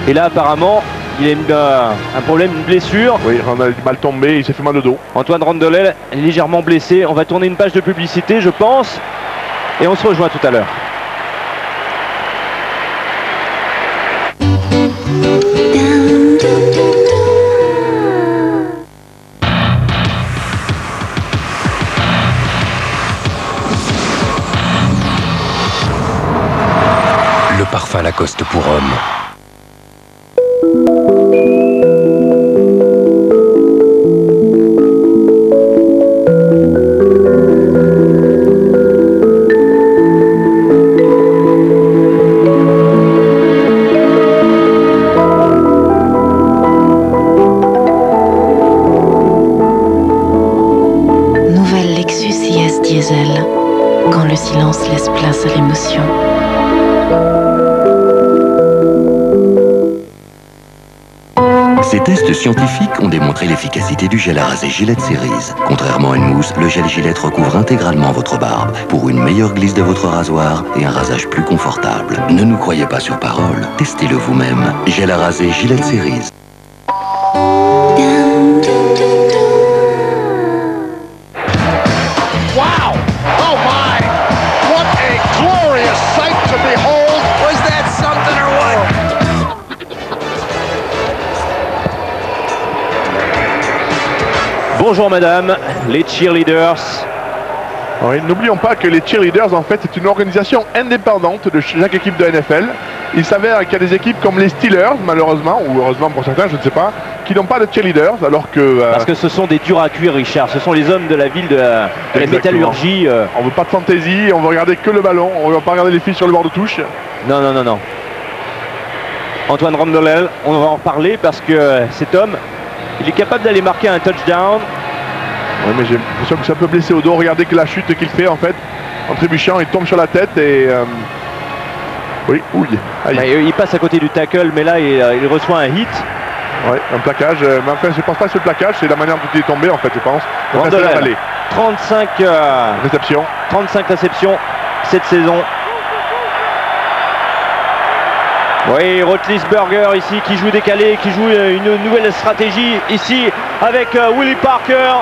Et là, apparemment, il a un problème, une blessure. Oui, on a mal tombé, il s'est fait mal au dos. Antoine Randolel est légèrement blessé. On va tourner une page de publicité, je pense. Et on se rejoint tout à l'heure. Le parfum Lacoste pour homme. Nouvelle Lexus IS Diesel, quand le silence laisse place à l'émotion. Ces tests scientifiques ont démontré l'efficacité du gel à raser Gillette Series. Contrairement à une mousse, le gel Gillette recouvre intégralement votre barbe pour une meilleure glisse de votre rasoir et un rasage plus confortable. Ne nous croyez pas sur parole, testez-le vous-même. Gel à raser Gillette Series. Wow! Oh my! What a glorious sight to behold! Was that something or what? Bonjour madame, les cheerleaders. Oui, n'oublions pas que les cheerleaders, en fait, c'est une organisation indépendante de chaque équipe de NFL. Il s'avère qu'il y a des équipes comme les Steelers, malheureusement, ou heureusement pour certains, je ne sais pas, qui n'ont pas de cheerleaders, alors que... Parce que ce sont des durs à cuire, Richard. Ce sont les hommes de la ville de la métallurgie. On veut pas de fantaisie, on veut regarder que le ballon, on veut pas regarder les filles sur le bord de touche. Non. Antoine Randolel, on va en reparler parce que cet homme, il est capable d'aller marquer un touchdown. Oui, mais j'ai l'impression que c'est un peu blessé au dos. Regardez que la chute qu'il fait, en fait, en trébuchant, il tombe sur la tête et... Oui, aïe. Il passe à côté du tackle, mais là, il reçoit un hit. Oui, un plaquage. Mais enfin, je pense pas que c'est le plaquage, c'est la manière dont il est tombé, en fait, je pense. Randolel, 35 réceptions cette saison. Oui, Roethlisberger ici qui joue décalé, qui joue une nouvelle stratégie ici avec Willie Parker.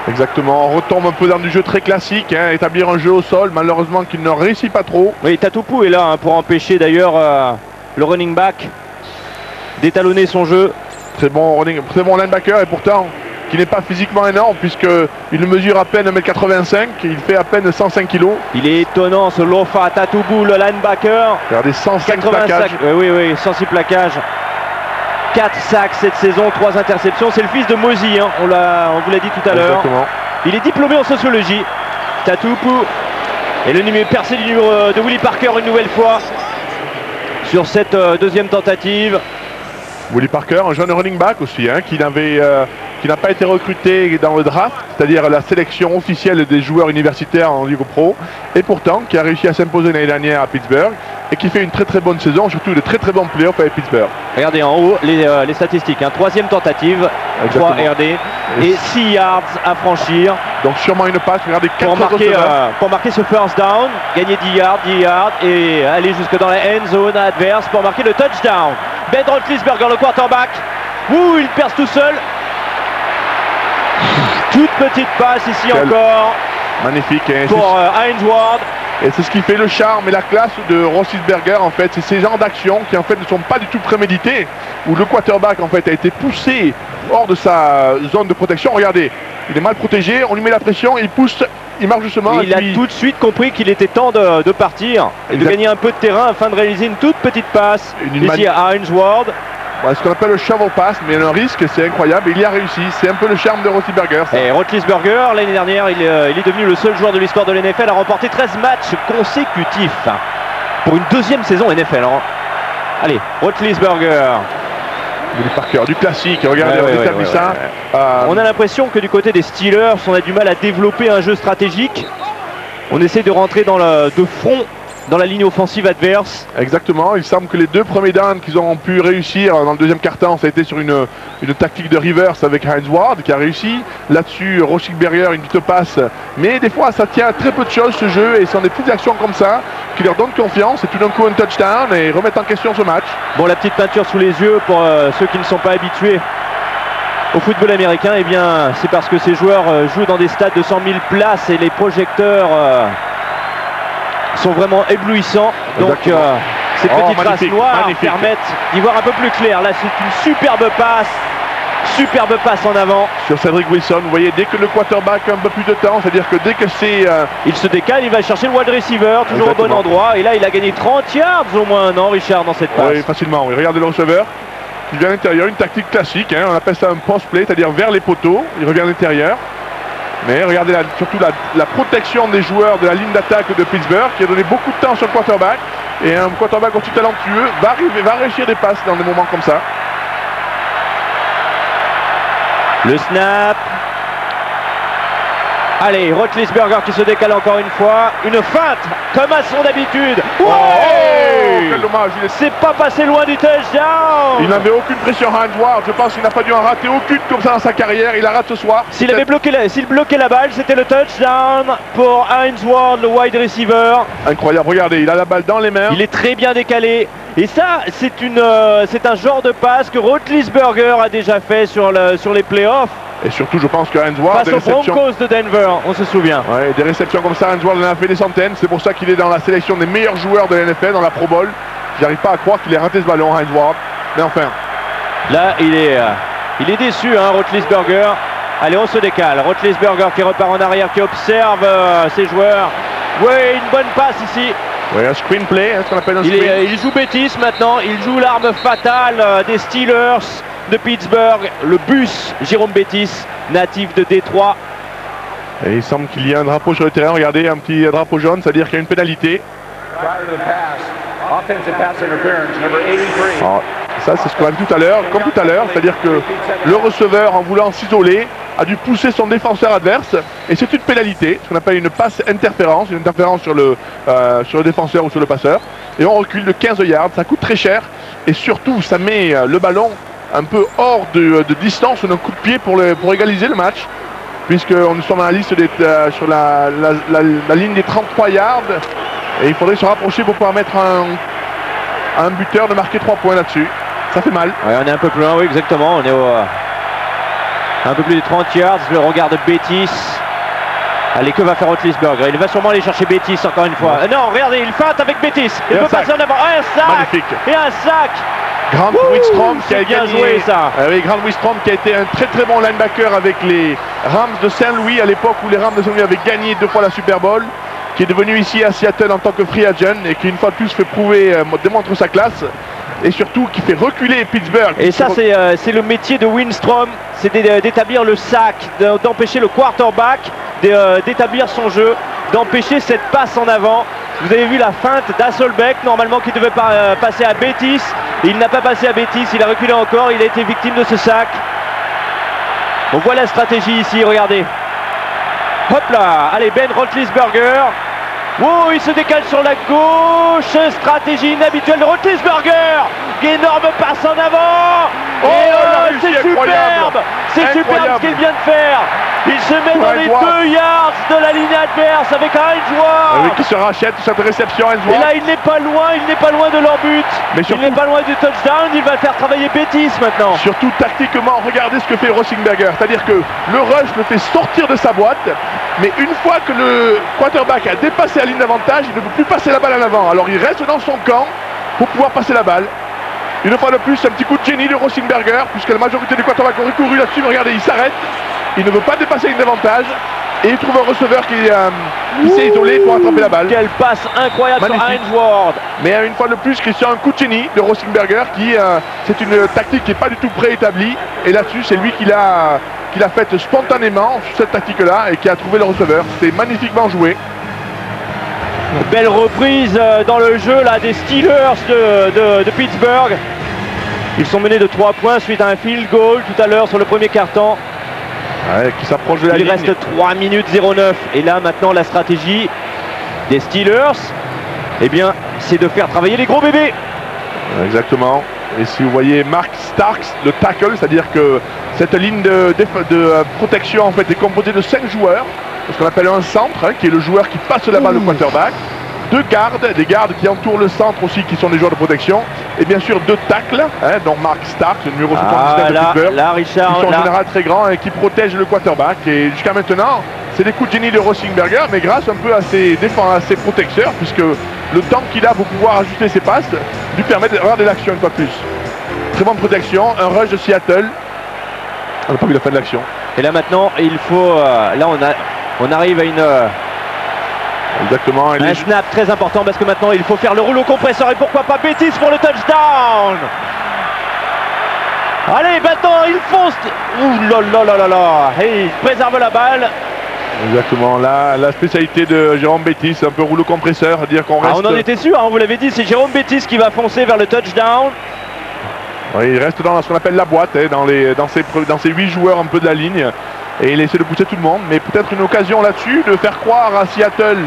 Exactement, on retombe un peu dans du jeu très classique, hein, établir un jeu au sol, malheureusement qu'il ne réussit pas trop. Oui, Tatupu est là pour empêcher d'ailleurs le running back d'étalonner son jeu. Très bon linebacker et pourtant qui n'est pas physiquement énorme puisqu'il mesure à peine 1m85, il fait à peine 105 kg. Il est étonnant ce Lofa Tatupu, le linebacker. Regardez, 105 plaquages. Oui, 106 plaquages. 4 sacs cette saison, 3 interceptions. C'est le fils de Mozy, hein. On vous l'a dit tout à l'heure. Il est diplômé en sociologie. Tatupu. Et le numéro percé du numéro de Willie Parker une nouvelle fois sur cette deuxième tentative. Willie Parker, un jeune running back aussi, hein, qui n'a pas été recruté dans le draft, c'est-à-dire la sélection officielle des joueurs universitaires en Ligue Pro, et pourtant qui a réussi à s'imposer l'année dernière à Pittsburgh et qui fait une très très bonne saison, surtout de très très bons playoffs avec Pittsburgh. Regardez en haut les statistiques, hein. 3e tentative, 3 RD et 6 yards à franchir. Donc sûrement une passe, regardez 4 pour marquer ce first down, gagner 10 yards et aller jusque dans la end zone adverse pour marquer le touchdown. Ben Roethlisberger, le quarterback, il perce tout seul. Toute petite passe ici encore. Magnifique. Hein, pour Hines Ward. Et c'est ce qui fait le charme et la classe de Roethlisberger en fait. C'est ces genres d'actions qui en fait ne sont pas du tout préméditées, où le quarterback en fait a été poussé hors de sa zone de protection. Regardez, il est mal protégé, on lui met la pression, il pousse, il marche doucement. Il a tout de suite compris qu'il était temps de partir et de gagner un peu de terrain afin de réaliser une toute petite passe ici à Hines Ward. Ce qu'on appelle le shovel pass, mais le risque, c'est incroyable. Il y a réussi. C'est un peu le charme de Roethlisberger. Et Roethlisberger, l'année dernière, il est devenu le seul joueur de l'histoire de l'NFL à remporter 13 matchs consécutifs pour une 2e saison NFL. Hein. Allez, Roethlisberger. Willie Parker, du classique. Regardez, on établit ça. On a l'impression que du côté des Steelers, on a du mal à développer un jeu stratégique. On essaie de rentrer de front dans la ligne offensive adverse. Exactement, il semble que les 2 premiers downs qu'ils ont pu réussir dans le 2e quart-temps, ça a été sur une tactique de reverse avec Hines Ward qui a réussi. Là-dessus, Roethlisberger, une petite passe. Mais des fois, ça tient à très peu de choses ce jeu et ce sont des petites actions comme ça qui leur donnent confiance et tout d'un coup un touchdown et remettent en question ce match. Bon, la petite peinture sous les yeux pour ceux qui ne sont pas habitués au football américain, eh bien, c'est parce que ces joueurs jouent dans des stades de 100 000 places et les projecteurs sont vraiment éblouissants. Donc ces petites traces noires permettent d'y voir un peu plus clair. Là, c'est une superbe passe en avant sur Cedric Wilson. Vous voyez, dès que le quarterback a un peu plus de temps, c'est-à-dire que dès que c'est il se décale, il va chercher le wide receiver toujours au bon endroit, et là il a gagné 30 yards au moins, non Richard, dans cette passe? Oui, facilement, oui. Regardez le receveur, il vient à l'intérieur, une tactique classique, hein. On appelle ça un post-play, c'est-à-dire vers les poteaux, il revient à l'intérieur. Mais regardez surtout la protection des joueurs de la ligne d'attaque de Pittsburgh qui a donné beaucoup de temps sur le quarterback. Et un quarterback aussi talentueux va réussir des passes dans des moments comme ça. Le snap. Allez, Roethlisberger qui se décale encore une fois. Une feinte, comme à son habitude. Quel dommage. C'est pas passé loin du touchdown. Il n'avait aucune pression à Hines Ward. Je pense qu'il n'a pas dû en rater aucune comme ça dans sa carrière. Il la rate ce soir. S'il bloquait la balle, c'était le touchdown pour Hines Ward, le wide receiver. Incroyable, regardez, il a la balle dans les mains. Il est très bien décalé. Et ça, c'est un genre de passe que Roethlisberger a déjà fait sur les playoffs. Et surtout, je pense que Hines Ward... Face aux Broncos de Denver, on se souvient. Ouais, des réceptions comme ça, Hines Ward en a fait des centaines. C'est pour ça qu'il est dans la sélection des meilleurs joueurs de la NFL, dans la Pro Bowl. J'arrive pas à croire qu'il ait raté ce ballon, Hines Ward. Mais enfin... Là, il est déçu, hein, Roethlisberger. Allez, on se décale. Roethlisberger qui repart en arrière, qui observe ses joueurs. Oui, une bonne passe ici. Oui, un screenplay, hein, ce qu'on appelle un screen. Il joue Bettis maintenant. Il joue l'arme fatale des Steelers de Pittsburgh, le bus Jérôme Bettis, natif de Détroit. Et il semble qu'il y a un drapeau sur le terrain. Regardez, un petit drapeau jaune, c'est-à-dire qu'il y a une pénalité. Alors, ça, c'est ce qu'on a vu tout à l'heure, comme tout à l'heure, c'est-à-dire que le receveur, en voulant s'isoler, a dû pousser son défenseur adverse, et c'est une pénalité, ce qu'on appelle une passe interférence, une interférence sur le défenseur ou sur le passeur, et on recule de 15 yards, ça coûte très cher, et surtout, ça met le ballon un peu hors de distance d'un coup de pied pour égaliser le match, puisqu'on nous sommes à la liste sur la ligne des 33 yards, et il faudrait se rapprocher pour pouvoir mettre un buteur de marquer 3 points là-dessus. Ça fait mal. Ouais, on est un peu plus loin, oui, exactement. On est un peu plus de 30 yards. Le regard de Bettis. Allez, que va faire Roethlisberger? Il va sûrement aller chercher Bettis encore une fois. Non, regardez, il feinte avec Bettis. Il peut passer en avant. Un sac. Magnifique. Et un sac. Grant Wistrom qui a bien gagné, joué ça. Oui, Grant Wistrom qui a été un très très bon linebacker avec les Rams de Saint-Louis à l'époque où les Rams de Saint-Louis avaient gagné 2 fois la Super Bowl, qui est devenu ici à Seattle en tant que free agent et qui une fois de plus fait démontre sa classe et surtout qui fait reculer Pittsburgh. Et ça c'est le métier de Wistrom, c'est d'établir le sac, d'empêcher le quarterback d'établir son jeu, d'empêcher cette passe en avant. Vous avez vu la feinte d'Asselbeck, normalement qui devait passer à Betis. Il n'a pas passé à Betis, il a reculé encore, il a été victime de ce sac. On voit la stratégie ici, regardez. Hop là, allez, Ben Roethlisberger. Oh, il se décale sur la gauche. Stratégie inhabituelle de Roethlisberger. Énorme passe en avant. Oh, c'est superbe. C'est superbe ce qu'il vient de faire. Il se met dans les 2 yards de la ligne adverse avec un Hainsworth. Oui, qui se rachète cette réception Hainsworth. Et là, il n'est pas loin de leur but. Mais surtout, il n'est pas loin du touchdown. Il va faire travailler Betis maintenant. Surtout tactiquement, regardez ce que fait Roethlisberger. C'est-à-dire que le rush le fait sortir de sa boîte. Mais une fois que le quarterback a dépassé la ligne d'avantage, il ne peut plus passer la balle en avant. Alors il reste dans son camp pour pouvoir passer la balle. Une fois de plus, un petit coup de génie de Roethlisberger, puisque la majorité des quarterbacks ont recouru là-dessus. Regardez, il s'arrête. Il ne veut pas dépasser la ligne d'avantage. Et il trouve un receveur qui s'est isolé pour attraper la balle. Quelle passe incroyable sur Hainsworth. Mais une fois de plus, Christian, un coup de génie de Roethlisberger qui c'est une tactique qui n'est pas du tout préétablie. Et là-dessus, c'est lui qui l'a faite spontanément sur cette tactique-là et qui a trouvé le receveur. C'était magnifiquement joué. Belle reprise dans le jeu là des Steelers de Pittsburgh. Ils sont menés de 3 points suite à un field goal tout à l'heure sur le premier quart-temps. Ouais, qui s'approche de la ligne. Il reste 3 minutes 09. Et là maintenant la stratégie des Steelers, eh bien, c'est de faire travailler les gros bébés. Exactement. Et si vous voyez Mark Starks, le tackle, c'est-à-dire que cette ligne de protection en fait est composée de 5 joueurs, ce qu'on appelle un centre, qui est le joueur qui passe la balle au quarterback, 2 gardes, des gardes qui entourent le centre aussi, qui sont des joueurs de protection, et bien sûr 2 tacles, dont Mark Starks, le numéro 79 de Pittsburgh, Richard, qui sont en général très grands et qui protègent le quarterback. Et jusqu'à maintenant, c'est des coups de génie de Roethlisberger, mais grâce un peu à ses protecteurs, puisque le temps qu'il a pour pouvoir ajuster ses passes lui permet de regarder l'action une fois de plus. Très bonne protection, un rush de Seattle. On n'a pas vu la fin de l'action. Et là maintenant, il faut... là on arrive à une... Exactement. Un snap très important parce que maintenant il faut faire le rouleau compresseur et pourquoi pas Betis pour le touchdown. Allez, maintenant il fonce. Ouh là là là là là. Et il préserve la balle. Exactement, là la spécialité de Jérôme Betis, un peu rouleau compresseur, à dire qu'on reste... on en était sûr, hein, vous l'avez dit, c'est Jérôme Betis qui va foncer vers le touchdown. Oui, il reste dans ce qu'on appelle la boîte, dans ces 8 joueurs un peu de la ligne. Et il essaie de pousser tout le monde, mais peut-être une occasion là-dessus de faire croire à Seattle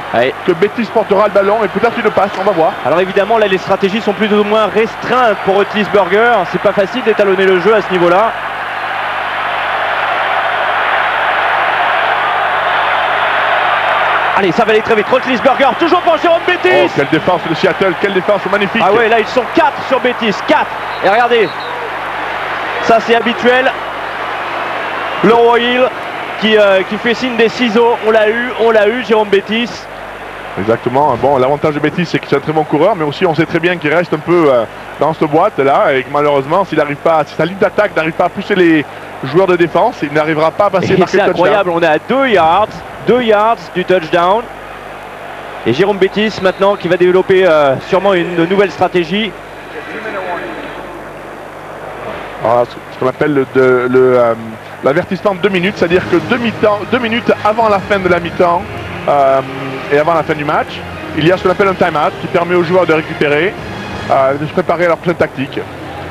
que Betis portera le ballon et peut-être une passe, on va voir. Alors évidemment là les stratégies sont plus ou moins restreintes pour Roethlisberger, c'est pas facile d'étalonner le jeu à ce niveau-là. Allez, ça va aller très vite, Roethlisberger, toujours pour Jérôme Betis. Oh, quelle défense de Seattle, quelle défense magnifique. Ah ouais, là ils sont 4 sur Betis, 4. Et regardez, ça c'est habituel. Le Royal qui fait signe des ciseaux, on l'a eu, Jérôme Betis. Exactement, bon, l'avantage de Betis c'est que c'est un très bon coureur, mais aussi on sait très bien qu'il reste un peu dans cette boîte là, et que malheureusement si sa ligne d'attaque n'arrive pas à pousser les joueurs de défense, il n'arrivera pas à passer par le touchdown. C'est incroyable, on est à 2 yards du touchdown. Et Jérôme Betis maintenant qui va développer sûrement une nouvelle stratégie. Alors, ce qu'on appelle l'avertissement de 2 minutes, c'est-à-dire que 2 minutes avant la fin de la mi-temps et avant la fin du match, il y a ce qu'on appelle un time-out qui permet aux joueurs de récupérer, de se préparer à leur prochaine tactique.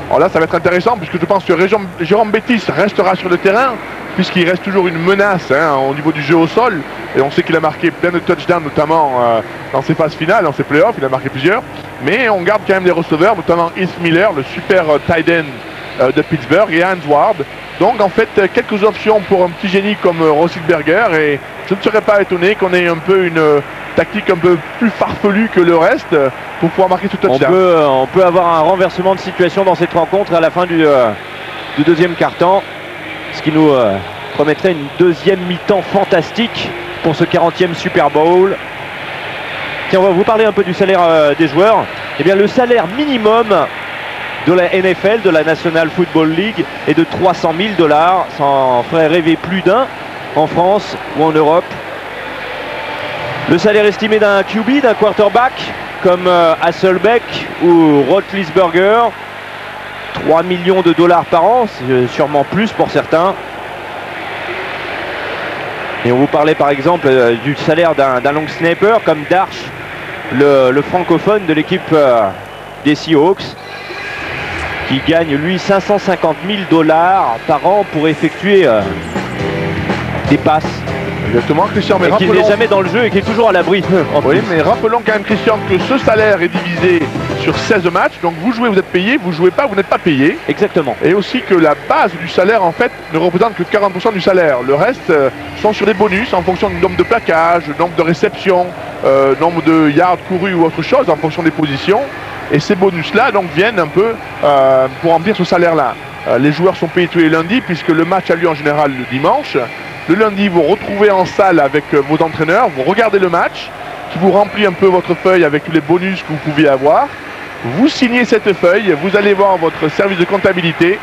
Alors là, ça va être intéressant puisque je pense que Jérôme Betis restera sur le terrain puisqu'il reste toujours une menace au niveau du jeu au sol. Et on sait qu'il a marqué plein de touchdowns, notamment dans ses phases finales, dans ses playoffs, il a marqué plusieurs. Mais on garde quand même des receveurs, notamment Heath Miller, le super tight end de Pittsburgh, et Hainsworth. Donc en fait, quelques options pour un petit génie comme Roethlisberger, et je ne serais pas étonné qu'on ait un peu une tactique un peu plus farfelue que le reste pour pouvoir marquer ce touchdown. On peut avoir un renversement de situation dans cette rencontre à la fin du deuxième quart-temps, ce qui nous promettrait une deuxième mi-temps fantastique pour ce 40e Super Bowl. Tiens, on va vous parler un peu du salaire des joueurs. Eh bien, le salaire minimum de la NFL, de la National Football League, est de 300 000 $. Ça en ferait rêver plus d'un en France ou en Europe. Le salaire estimé d'un QB, d'un quarterback comme Hasselbeck ou Roethlisberger, 3 millions de $ par an, c'est sûrement plus pour certains. Et on vous parlait par exemple du salaire d'un long snapper comme Darche le francophone de l'équipe des Seahawks, qui gagne lui 550 000 $ par an pour effectuer des passes. Exactement, Christian, mais et qui n'est jamais dans le jeu et qui est toujours à l'abri. Oui, mais rappelons quand même, Christian, que ce salaire est divisé sur 16 matchs. Donc vous jouez, vous êtes payé, vous jouez pas, vous n'êtes pas payé. Exactement. Et aussi que la base du salaire, en fait, ne représente que 40% du salaire. Le reste sont sur des bonus en fonction du nombre de plaquages, nombre de réceptions, nombre de yards courus ou autre chose, en fonction des positions. Et ces bonus-là, donc, viennent un peu pour remplir ce salaire-là. Les joueurs sont payés tous les lundis, puisque le match a lieu en général le dimanche. Le lundi, vous retrouvez en salle avec vos entraîneurs, vous regardez le match, qui vous remplit un peu votre feuille avec tous les bonus que vous pouviez avoir. Vous signez cette feuille, vous allez voir votre service de comptabilité,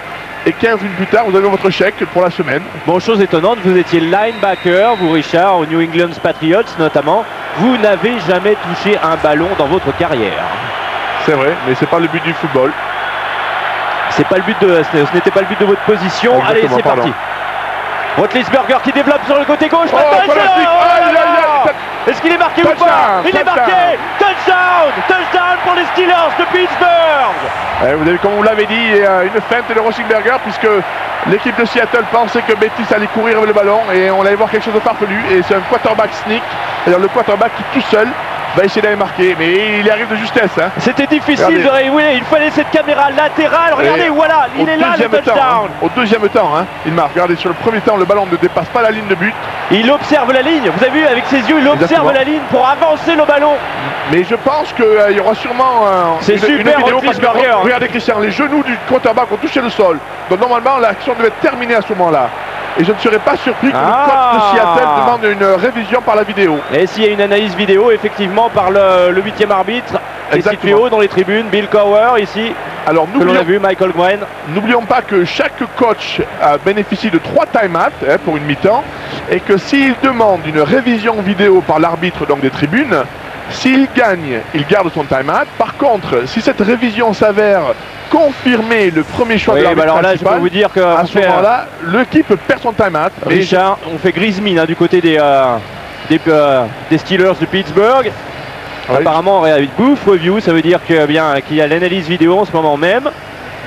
et 15 minutes plus tard, vous avez votre chèque pour la semaine. Bon, chose étonnante, vous étiez linebacker, vous Richard, aux New England Patriots notamment. Vous n'avez jamais touché un ballon dans votre carrière. C'est vrai, mais c'est pas le but du football. C'est pas le but de, ce n'était pas le but de votre position. Exactement, allez, c'est parti. Roethlisberger qui développe sur le côté gauche. Est-ce qu'il est marqué ou pas? Il est marqué. Touchdown pour les Steelers de Pittsburgh. Vous avez, comme vous l'avez dit, une feinte de Roethlisberger, puisque l'équipe de Seattle pensait que Bettis allait courir avec le ballon et on allait voir quelque chose de farfelu. Et c'est un quarterback sneak, c'est-à-dire le quarterback qui tout seul va essayer d'aller marquer, mais il y arrive de justesse. Hein. C'était difficile de réouer, il fallait cette caméra latérale. Regardez, voilà, il est là le touchdown. Au deuxième temps, hein, il marque. Regardez, sur le premier temps, le ballon ne dépasse pas la ligne de but. Il observe la ligne, vous avez vu avec ses yeux, il observe la ligne pour avancer le ballon. Mais je pense qu'il y aura sûrement une vidéo parce que, regardez Christian, les genoux du quarterback ont touché le sol. Donc normalement, l'action devait être terminée à ce moment-là. Et je ne serais pas surpris que le coach de Seattle demande une révision par la vidéo. Et s'il y a une analyse vidéo, effectivement, par le 8e arbitre, qui est situé haut dans les tribunes, Bill Cowher, ici, alors, que l'on a vu, Michael Gwen. N'oublions pas que chaque coach bénéficie de 3 time-outs pour une mi-temps, et que s'il demande une révision vidéo par l'arbitre donc des tribunes, s'il gagne, il garde son time-out. Par contre, si cette révision s'avère confirmer le premier choix de l'arbitre alors là, je peux vous dire à ce moment-là, l'équipe perd son time-out. Richard, on fait grise mine hein, du côté des Steelers de Pittsburgh. Oui. Apparemment, avec Booth Review, ça veut dire qu'il y a l'analyse vidéo en ce moment même.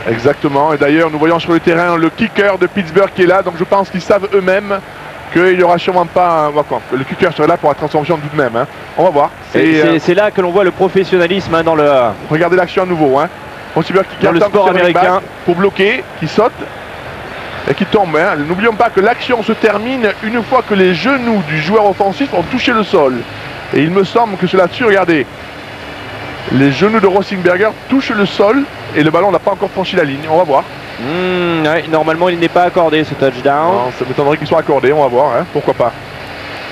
Exactement, et d'ailleurs, nous voyons sur le terrain le kicker de Pittsburgh qui est là, donc je pense qu'ils savent eux-mêmes qu'il n'y aura sûrement pas le kicker serait là pour la transformation tout de même. Hein. On va voir. C'est là que l'on voit le professionnalisme hein, dans le... Regardez l'action à nouveau. Hein. Dans le sport américain. Pour bloquer, qui saute et qui tombe. Hein. N'oublions pas que l'action se termine une fois que les genoux du joueur offensif ont touché le sol. Et il me semble que c'est là-dessus, regardez. Les genoux de Roethlisberger touchent le sol et le ballon n'a pas encore franchi la ligne. On va voir. Ouais, normalement, il n'est pas accordé ce touchdown. Non, ça m'étonnerait qu'il soit accordé, on va voir. Hein. Pourquoi pas.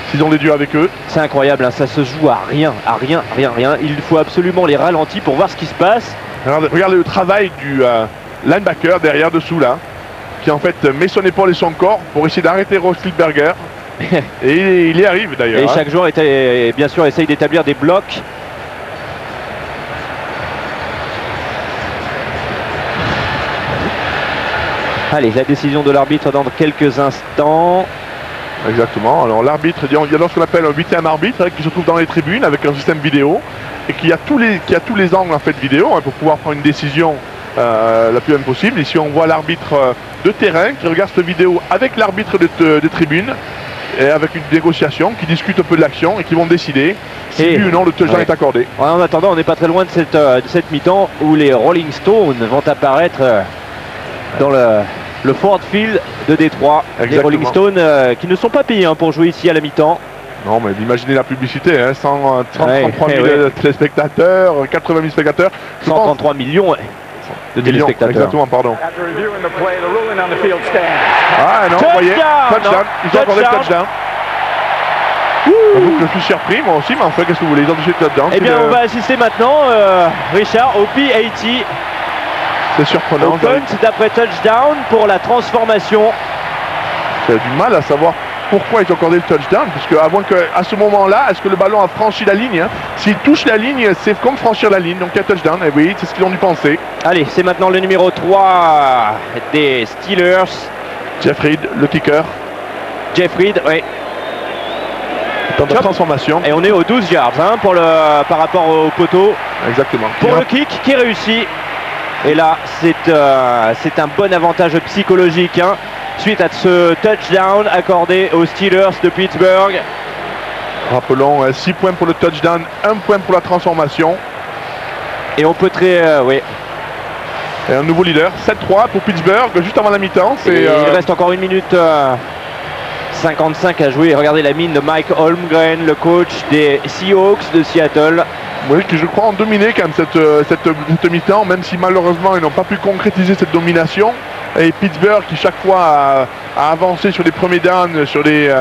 S'ils ont des dieux avec eux. C'est incroyable, hein. Ça se joue à rien. Il faut absolument les ralentis pour voir ce qui se passe. Regardez le travail du linebacker derrière dessous là, qui en fait met son épaule et son corps pour essayer d'arrêter Roethlisberger. Et il y arrive d'ailleurs. Et chaque joueur bien sûr essaye d'établir des blocs. Allez, la décision de l'arbitre dans quelques instants. Exactement. Alors l'arbitre, il y a ce qu'on appelle un 8e arbitre qui se trouve dans les tribunes avec un système vidéo et qui a tous les angles en fait vidéo hein, pour pouvoir prendre une décision la plus bonne possible. Ici on voit l'arbitre de terrain qui regarde cette vidéo avec l'arbitre de tribune et avec une négociation qui discute un peu de l'action et qui vont décider si oui ou non le touchdown est accordé. Ouais, en attendant, on n'est pas très loin de cette mi-temps où les Rolling Stones vont apparaître dans le Ford Field de Détroit. Les Rolling Stones qui ne sont pas payés hein, pour jouer ici à la mi-temps. Non, mais imaginez la publicité, hein, 133 000 téléspectateurs, 80 000 spectateurs. 133 millions de téléspectateurs. Exactement, pardon. Ah non, vous voyez, touchdown. Ils ont accordé le touchdown. J'avoue que je suis surpris, moi aussi, mais en fait, qu'est-ce que vous voulez? Ils ont touché le touchdown. Eh bien, on va assister maintenant, Richard, au PAT. C'est surprenant. D'après touchdown pour la transformation. J'ai du mal à savoir pourquoi ils ont accordé le touchdown, puisque avant à ce moment-là, est-ce que le ballon a franchi la ligne hein? S'il touche la ligne, c'est comme franchir la ligne, donc il y a touchdown, et oui, c'est ce qu'ils ont dû penser. Allez, c'est maintenant le numéro 3 des Steelers. Jeff Reed, le kicker. Jeff Reed, oui. Temps de transformation. Et on est aux 12 yards hein, par rapport au poteau. Exactement. Pour le kick qui réussit. Et là, c'est un bon avantage psychologique hein, suite à ce touchdown accordé aux Steelers de Pittsburgh. Rappelons 6 points pour le touchdown, 1 point pour la transformation. Et on peut oui. Et un nouveau leader, 7-3 pour Pittsburgh, juste avant la mi-temps. Il reste encore 1 minute 55 à jouer. Regardez la mine de Mike Holmgren, le coach des Seahawks de Seattle. Oui, qui je crois ont dominé quand même cette mi-temps, même si malheureusement ils n'ont pas pu concrétiser cette domination. Et Pittsburgh qui chaque fois a avancé sur les premiers downs, sur les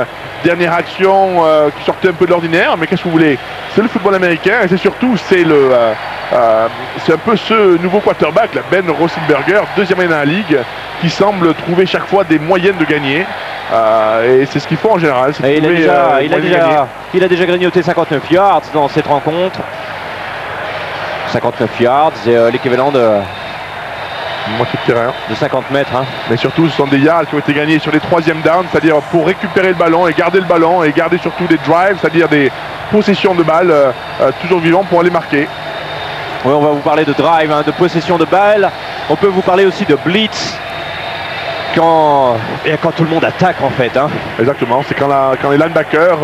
dernières actions qui sortaient un peu de l'ordinaire. Mais qu'est-ce que vous voulez? C'est le football américain et c'est surtout c'est un peu ce nouveau quarterback, la Ben Roethlisberger, deuxième année dans la ligue, qui semble trouver chaque fois des moyens de gagner. Et c'est ce qu'il faut en général. Et il a déjà grignoté 59 yards dans cette rencontre. 59 yards, c'est l'équivalent de moitié de terrain. De 50 mètres. Hein. Mais surtout, ce sont des yards qui ont été gagnés sur les 3e downs, c'est-à-dire pour récupérer le ballon et garder le ballon et garder surtout des drives, c'est-à-dire des possessions de balles toujours vivants pour aller marquer. Oui, on va vous parler de drive, hein, de possession de balles. On peut vous parler aussi de blitz. Quand tout le monde attaque en fait. Hein. Exactement, c'est quand les linebackers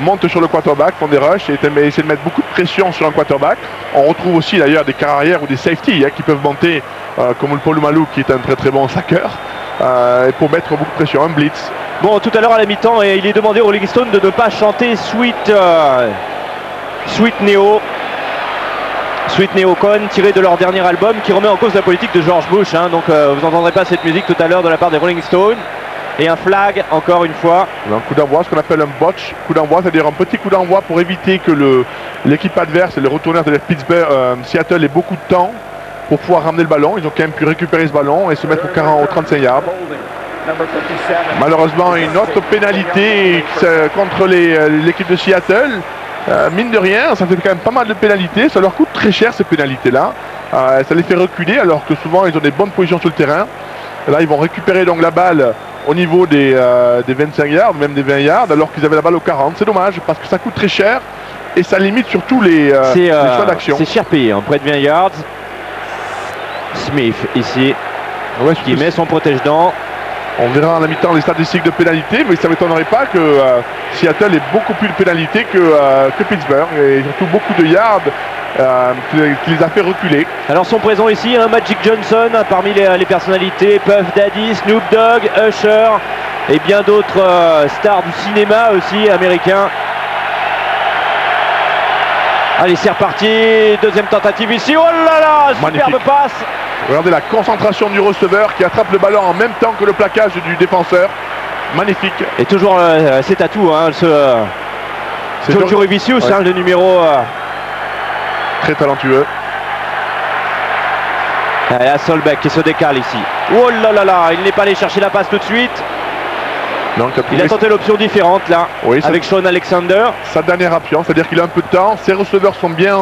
montent sur le quarterback, font des rushs et essaient de mettre beaucoup de pression sur un quarterback. On retrouve aussi d'ailleurs des carrières ou des safeties qui peuvent monter, comme le Paul Malou qui est un très très bon saqueur, pour mettre beaucoup de pression, un blitz. Bon, tout à l'heure à la mi-temps, il est demandé aux Rolling Stones de ne pas chanter Sweet Neo. Sweet Neocon, tiré de leur dernier album, qui remet en cause la politique de George Bush. Hein, donc vous n'entendrez pas cette musique tout à l'heure de la part des Rolling Stones. Et un flag, encore une fois. Un coup d'envoi, ce qu'on appelle un botch. Coup d'envoi, c'est-à-dire un petit coup d'envoi pour éviter que l'équipe adverse et le retourneur, c'est-à-dire Pittsburgh, Seattle, ait beaucoup de temps pour pouvoir ramener le ballon. Ils ont quand même pu récupérer ce ballon et se mettre au 35 yards. Malheureusement, une autre pénalité contre l'équipe de Seattle. Mine de rien, ça fait quand même pas mal de pénalités, ça leur coûte très cher ces pénalités-là. Ça les fait reculer alors que souvent ils ont des bonnes positions sur le terrain. Et là ils vont récupérer donc la balle au niveau des 25 yards, même des 20 yards, alors qu'ils avaient la balle aux 40. C'est dommage parce que ça coûte très cher et ça limite surtout les choix d'action. C'est cher payé, hein, près de 20 yards. Smith ici, qui met son protège-dents. On verra à la mi-temps les statistiques de pénalité, mais ça ne m'étonnerait pas que Seattle ait beaucoup plus de pénalités que Pittsburgh, et surtout beaucoup de yards qui les a fait reculer. Alors sont présents ici Magic Johnson parmi les personnalités, Puff Daddy, Snoop Dogg, Usher et bien d'autres stars du cinéma aussi américains. Allez, c'est reparti, deuxième tentative ici, oh là là, superbe passe. Regardez la concentration du receveur qui attrape le ballon en même temps que le plaquage du défenseur. Magnifique. Et toujours c'est à tout, hein, Joe Revicius, ouais. Le numéro... très talentueux. Allez, Solbeck qui se décale ici. Oh là là là, il n'est pas allé chercher la passe tout de suite. Donc, il a tenté l'option différente là, oui, avec Sean Alexander. Sa dernière option, c'est-à-dire qu'il a un peu de temps. Ses receveurs sont bien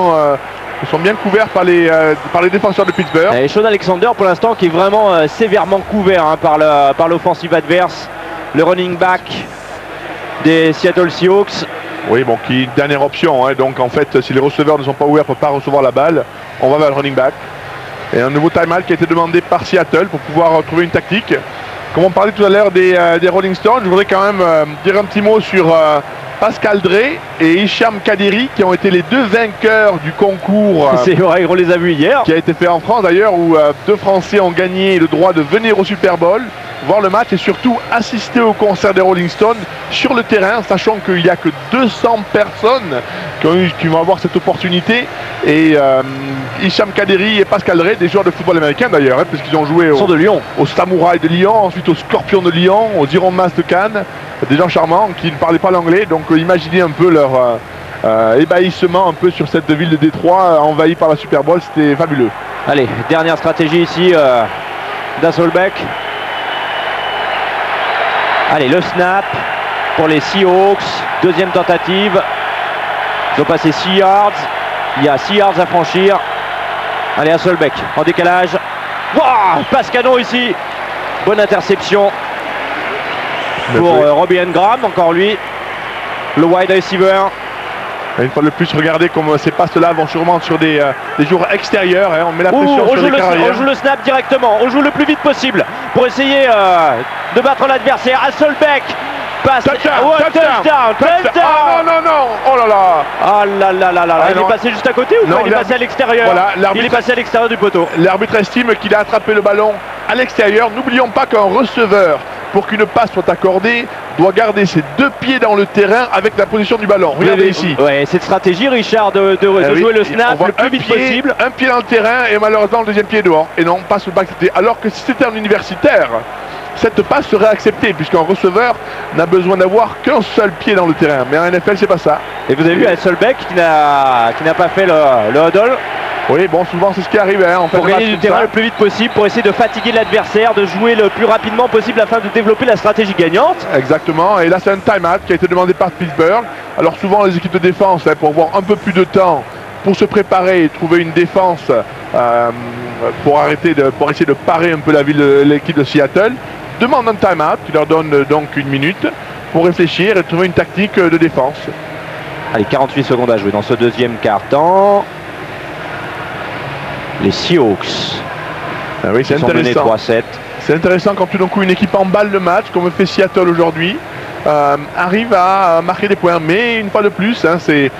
couverts par les défenseurs de Pittsburgh. Et Sean Alexander pour l'instant qui est vraiment sévèrement couvert hein, par l'offensive adverse. Le running back des Seattle Seahawks. Oui, bon, qui est dernière option. Hein, donc en fait, si les receveurs ne sont pas ouverts, ne peuvent pas recevoir la balle, on va vers le running back. Et un nouveau time-out qui a été demandé par Seattle pour pouvoir trouver une tactique. Comme on parlait tout à l'heure des Rolling Stones, je voudrais quand même dire un petit mot sur Pascal Drey et Hicham Kadiri qui ont été les deux vainqueurs du concours. C'est vrai, on les a vus hier. Qui a été fait en France d'ailleurs, où deux Français ont gagné le droit de venir au Super Bowl, voir le match et surtout assister au concert des Rolling Stones sur le terrain, sachant qu'il n'y a que 200 personnes qui vont avoir cette opportunité. Et Hicham Kadiri et Pascal Drey, des joueurs de football américain d'ailleurs, hein, puisqu'ils ont joué de Lyon. Aux Samouraïs de Lyon, ensuite aux Scorpions de Lyon, aux Iron-Mas de Cannes, des gens charmants qui ne parlaient pas l'anglais, donc imaginez un peu leur ébahissement un peu sur cette ville de Détroit envahie par la Super Bowl, c'était fabuleux. Allez, dernière stratégie ici d'Assolbeck. Allez, le snap pour les Seahawks, deuxième tentative. Ils ont passé 6 yards, il y a 6 yards à franchir. Allez, Assolbeck en décalage. Wow, passe canon ici. Bonne interception pour Robbie Engram, encore lui. le wide receiver. Et une fois de plus, regardez comme ces passes-là vont sûrement sur des joueurs extérieurs. Hein. On met la pression on sur les carrières. on joue le snap directement, on joue le plus vite possible pour essayer de battre l'adversaire. Hasselbeck passe. Touchdown. Ah non, oh là là. Ah là là là là. Il est passé juste à côté ou pas? Il est passé à l'extérieur. Voilà, il est passé à l'extérieur du poteau. L'arbitre estime qu'il a attrapé le ballon à l'extérieur. N'oublions pas qu'un receveur, pour qu'une passe soit accordée, doit garder ses 2 pieds dans le terrain avec la position du ballon. Regardez ici. Ouais, cette stratégie, Richard, de jouer le snap le plus vite possible. Un pied dans le terrain et malheureusement le 2e pied dehors. Et non, passe pas accepté. Alors que si c'était un universitaire, cette passe serait acceptée puisqu'un receveur n'a besoin d'avoir qu'un seul pied dans le terrain. Mais en NFL, c'est pas ça. Et vous avez vu Hasselbeck qui n'a pas fait le huddle. Oui, bon, souvent c'est ce qui arrive. Hein, pour gagner du terrain le plus vite possible, pour essayer de fatiguer l'adversaire, de jouer le plus rapidement possible afin de développer la stratégie gagnante. Exactement, et là c'est un time-out qui a été demandé par Pittsburgh. Alors souvent les équipes de défense, hein, pour avoir un peu plus de temps pour se préparer et trouver une défense pour essayer de parer un peu l'équipe de Seattle, demandent un time-out qui leur donne donc 1 minute pour réfléchir et trouver une tactique de défense. Allez, 48 secondes à jouer dans ce 2e quart-temps. Les Seahawks. Ah oui, c'est intéressant. 3-7. C'est intéressant quand tout d'un coup une équipe emballe le match, comme fait Seattle aujourd'hui, arrive à marquer des points. Mais une fois de plus, hein, c'est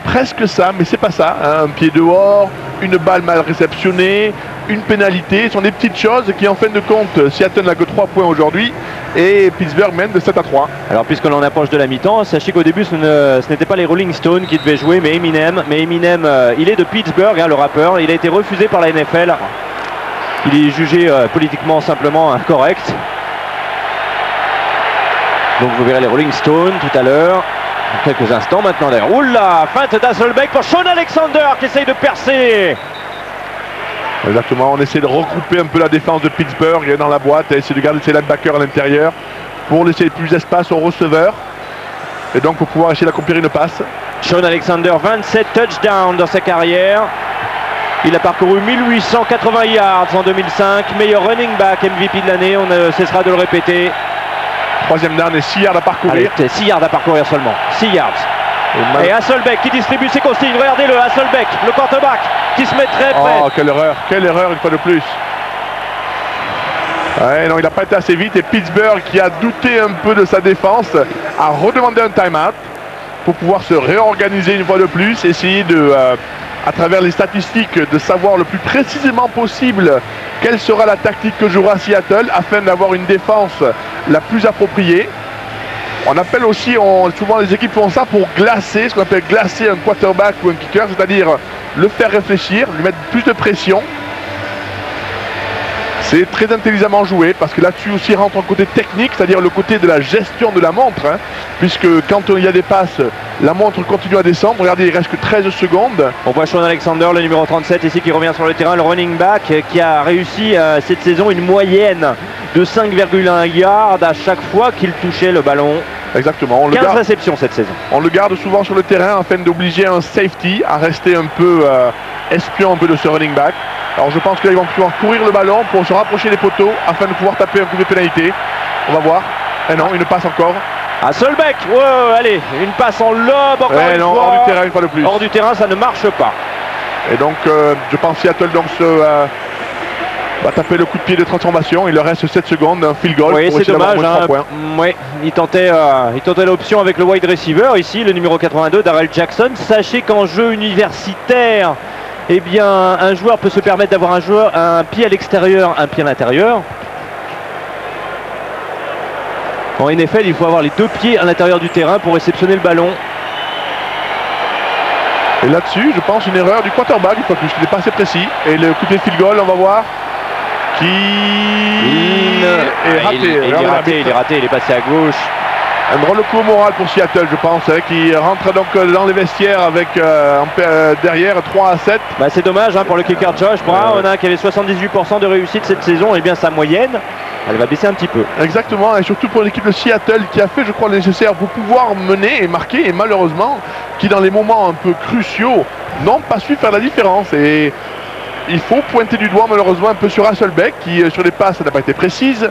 presque ça, mais c'est pas ça. Hein. Un pied dehors, une balle mal réceptionnée, une pénalité. Ce sont des petites choses qui, en fin de compte, Seattle n'a que 3 points aujourd'hui et Pittsburgh mène de 7-3. Alors, puisque l'on approche de la mi-temps, sachez qu'au début, ce n'était pas les Rolling Stones qui devaient jouer, mais Eminem. Mais Eminem, il est de Pittsburgh, hein, le rappeur. Il a été refusé par la NFL. Il est jugé politiquement simplement incorrect. Donc vous verrez les Rolling Stones tout à l'heure. Dans quelques instants maintenant d'ailleurs. Oula, feinte d'Hasselbeck pour Sean Alexander qui essaye de percer. Exactement, on essaie de regrouper un peu la défense de Pittsburgh dans la boîte et essayer de garder ses linebackers à l'intérieur pour laisser plus d'espace aux receveurs. Et donc pour pouvoir essayer d'accomplir une passe. Sean Alexander, 27 touchdowns dans sa carrière. Il a parcouru 1880 yards en 2005. Meilleur running back MVP de l'année, on ne cessera de le répéter. 3e down et 6 yards à parcourir. Allez, 6 yards à parcourir seulement. 6 yards. Et Hasselbeck qui distribue ses consignes. Regardez-le, Hasselbeck, le quarterback qui se met très près. Oh, quelle erreur une fois de plus. Ouais, non, il n'a pas été assez vite et Pittsburgh, qui a douté un peu de sa défense, a redemandé un time-out pour pouvoir se réorganiser une fois de plus, essayer de, à travers les statistiques, de savoir le plus précisément possible quelle sera la tactique que jouera Seattle afin d'avoir une défense la plus appropriée. On appelle aussi, souvent les équipes font ça pour glacer, ce qu'on appelle glacer un quarterback ou un kicker, c'est-à-dire le faire réfléchir, lui mettre plus de pression. C'est très intelligemment joué parce que là-dessus aussi rentre un côté technique, c'est-à-dire le côté de la gestion de la montre, hein, puisque quand il y a des passes, la montre continue à descendre. Regardez, il reste que 13 secondes. On voit Sean Alexander, le numéro 37 ici, qui revient sur le terrain, le running back qui a réussi cette saison une moyenne de 5,1 yards à chaque fois qu'il touchait le ballon. Exactement. 15 réceptions cette saison. On le garde souvent sur le terrain afin d'obliger un safety à rester un peu espion un peu de ce running back. Alors je pense qu'ils vont pouvoir courir le ballon pour se rapprocher des poteaux afin de pouvoir taper un coup de pénalité. On va voir. Et non, une passe encore. Hasselbeck, wow, allez, une passe en lob encore une fois. Hors du terrain une fois de plus. Hors du terrain, ça ne marche pas. Et donc je pense Seattle donc va taper le coup de pied de transformation. Il leur reste 7 secondes, un field goal. Oui, c'est dommage. Hein. Ouais, il tentait l'option avec le wide receiver ici, le numéro 82, Darrell Jackson. Sachez qu'en jeu universitaire, eh bien, un joueur peut se permettre d'avoir un pied à l'extérieur, un pied à l'intérieur. En NFL, il faut avoir les 2 pieds à l'intérieur du terrain pour réceptionner le ballon. Et là-dessus, je pense une erreur du quarterback, une fois plus, qui n'est pas assez précis. Et le coup de field goal, on va voir, qui est raté. Il est raté, il est passé à gauche. Un drôle de coup moral pour Seattle, je pense, hein, qui rentre donc dans les vestiaires avec derrière 3-7. Bah, c'est dommage hein, pour le kicker Josh Brown, qui avait 78% de réussite cette saison. Et bien sa moyenne, elle va baisser un petit peu. Exactement, et surtout pour l'équipe de Seattle qui a fait, je crois, le nécessaire pour pouvoir mener et marquer, et malheureusement, qui dans les moments un peu cruciaux n'ont pas su faire la différence. Et il faut pointer du doigt malheureusement un peu sur Hasselbeck qui sur les passes n'a pas été précise.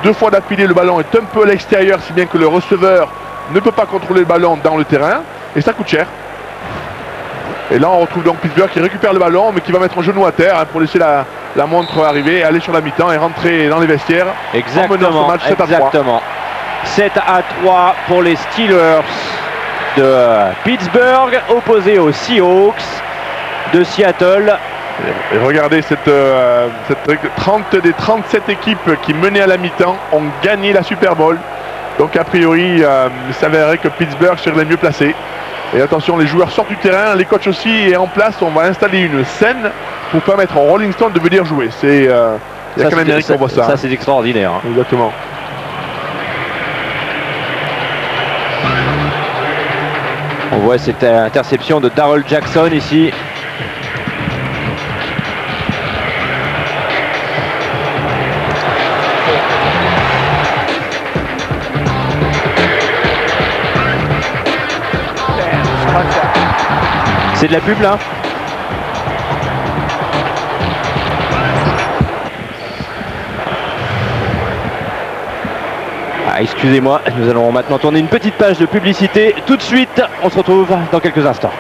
2 fois d'affilée, le ballon est un peu à l'extérieur, si bien que le receveur ne peut pas contrôler le ballon dans le terrain et ça coûte cher. Et là on retrouve donc Pittsburgh qui récupère le ballon mais qui va mettre un genou à terre hein, pour laisser la montre arriver, aller sur la mi-temps et rentrer dans les vestiaires. Exactement, match 7 à 3. exactement. 7 à 3 pour les Steelers de Pittsburgh, opposés aux Seahawks de Seattle. Et regardez cette 30 des 37 équipes qui menaient à la mi-temps ont gagné la Super Bowl. Donc a priori, il s'avérerait que Pittsburgh serait les mieux placés. Et attention, les joueurs sortent du terrain, les coachs aussi est en place. On va installer une scène pour permettre aux Rolling Stones de venir jouer. C'est il y a qu'en Amérique qu'on voit ça. Ça c'est extraordinaire. Hein. Exactement. On voit cette interception de Darrell Jackson ici. C'est de la pub là? Ah, excusez-moi, nous allons maintenant tourner une petite page de publicité. Tout de suite, on se retrouve dans quelques instants.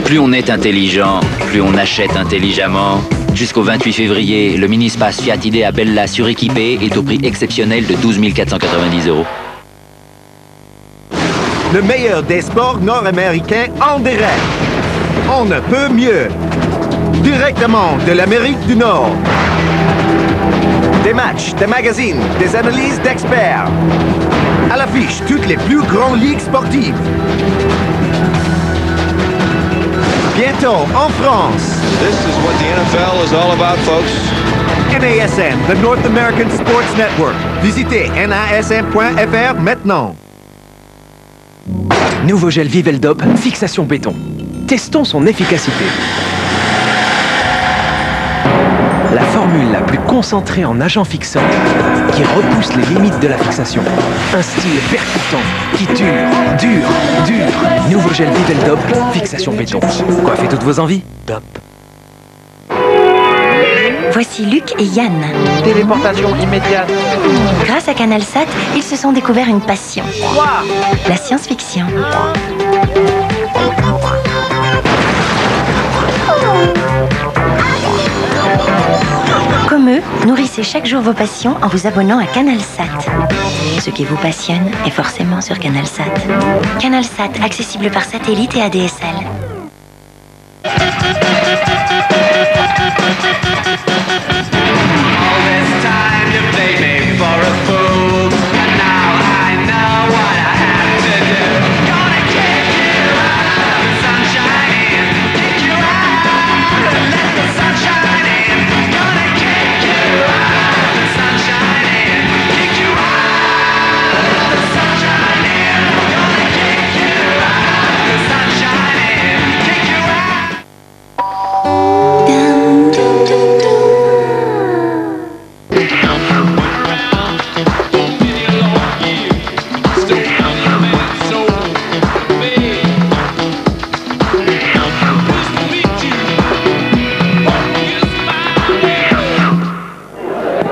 Plus on est intelligent, plus on achète intelligemment. Jusqu'au 28 février, le mini-space Fiat Idea Bella suréquipé est au prix exceptionnel de 12 490 €. Le meilleur des sports nord-américains en direct. On ne peut mieux. Directement de l'Amérique du Nord. Des matchs, des magazines, des analyses d'experts. À l'affiche, toutes les plus grandes ligues sportives. Bientôt en France. This is what the NFL is all about, folks. NASM, the North American Sports Network. Visitez nasm.fr maintenant. Nouveau gel Viveldop, fixation béton. Testons son efficacité. La formule la plus concentrée en agent fixant qui repousse les limites de la fixation. Un style percutant qui dure. Nouveau gel Viveldop, fixation béton. Coiffez toutes vos envies. Top. Voici Luc et Yann. Téléportation immédiate. Grâce à CanalSat, ils se sont découverts une passion. La science-fiction. Comme eux, nourrissez chaque jour vos passions en vous abonnant à CanalSat. Ce qui vous passionne est forcément sur CanalSat. CanalSat, accessible par satellite et ADSL.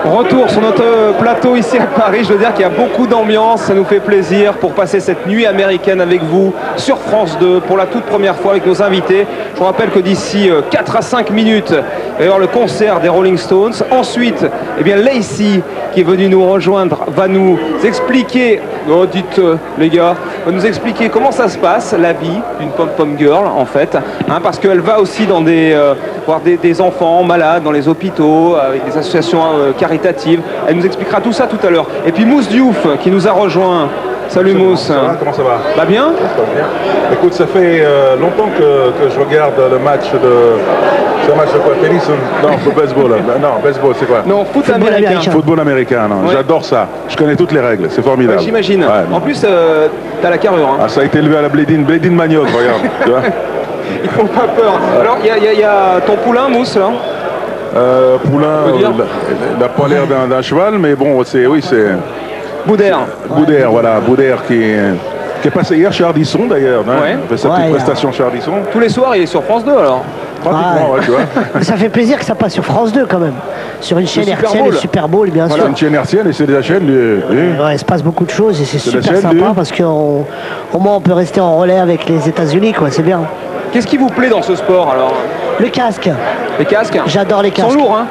Retour sur notre plateau ici à Paris, je veux dire qu'il y a beaucoup d'ambiance, ça nous fait plaisir pour passer cette nuit américaine avec vous sur France 2 pour la toute première fois avec nos invités. Je vous rappelle que d'ici 4 à 5 minutes, il va y avoir le concert des Rolling Stones. Ensuite, eh bien Lacey qui est venue nous rejoindre va nous expliquer, oh, dites les gars, va nous expliquer comment ça se passe, la vie d'une pom-pom girl en fait, hein, parce qu'elle va aussi dans voir des enfants malades dans les hôpitaux, avec des associations caritatives. Elle nous expliquera tout ça tout à l'heure. Et puis Mousse Diouf qui nous a rejoint. Salut Mousse. Ça va, comment ça va? Bah bien. Bien. Écoute, ça fait longtemps que je regarde le match de... C'est un match de quoi? Tennis? Non, c'est baseball. Non, baseball, c'est quoi? Non, football américain. Football américain, non. Ouais. J'adore ça. Je connais toutes les règles, c'est formidable. Ouais, j'imagine. Ouais, en plus, t'as la carrure. Hein. Ah, ça a été élevé à la Blédine Manioc, regarde. Tu vois? Ils font pas peur. Alors, il y a ton poulain, Mousse, là. Poulain, il n'a pas l'air d'un cheval, mais bon, c'est... Boudère. Boudère, voilà. Boudère qui est passé hier chez Ardisson, d'ailleurs. Hein. Ouais. Il fait sa petite prestation chez Ardisson. Tous les soirs, il est sur France 2, alors. Pratiquement, ouais, tu vois. Ça fait plaisir que ça passe sur France 2 quand même. Sur une chaîne Super hertzienne, Bowl. le Super Bowl, bien Voilà, sûr. une chaîne hertzienne et c'est la chaîne Ouais, il se passe beaucoup de choses et c'est C'est la super chaîne sympa du- parce qu'au moins on peut rester en relais avec les États-Unis, quoi. C'est bien. Qu'est-ce qui vous plaît dans ce sport alors? Le casque. Les casques? J'adore les casques. Ils sont lourds, hein?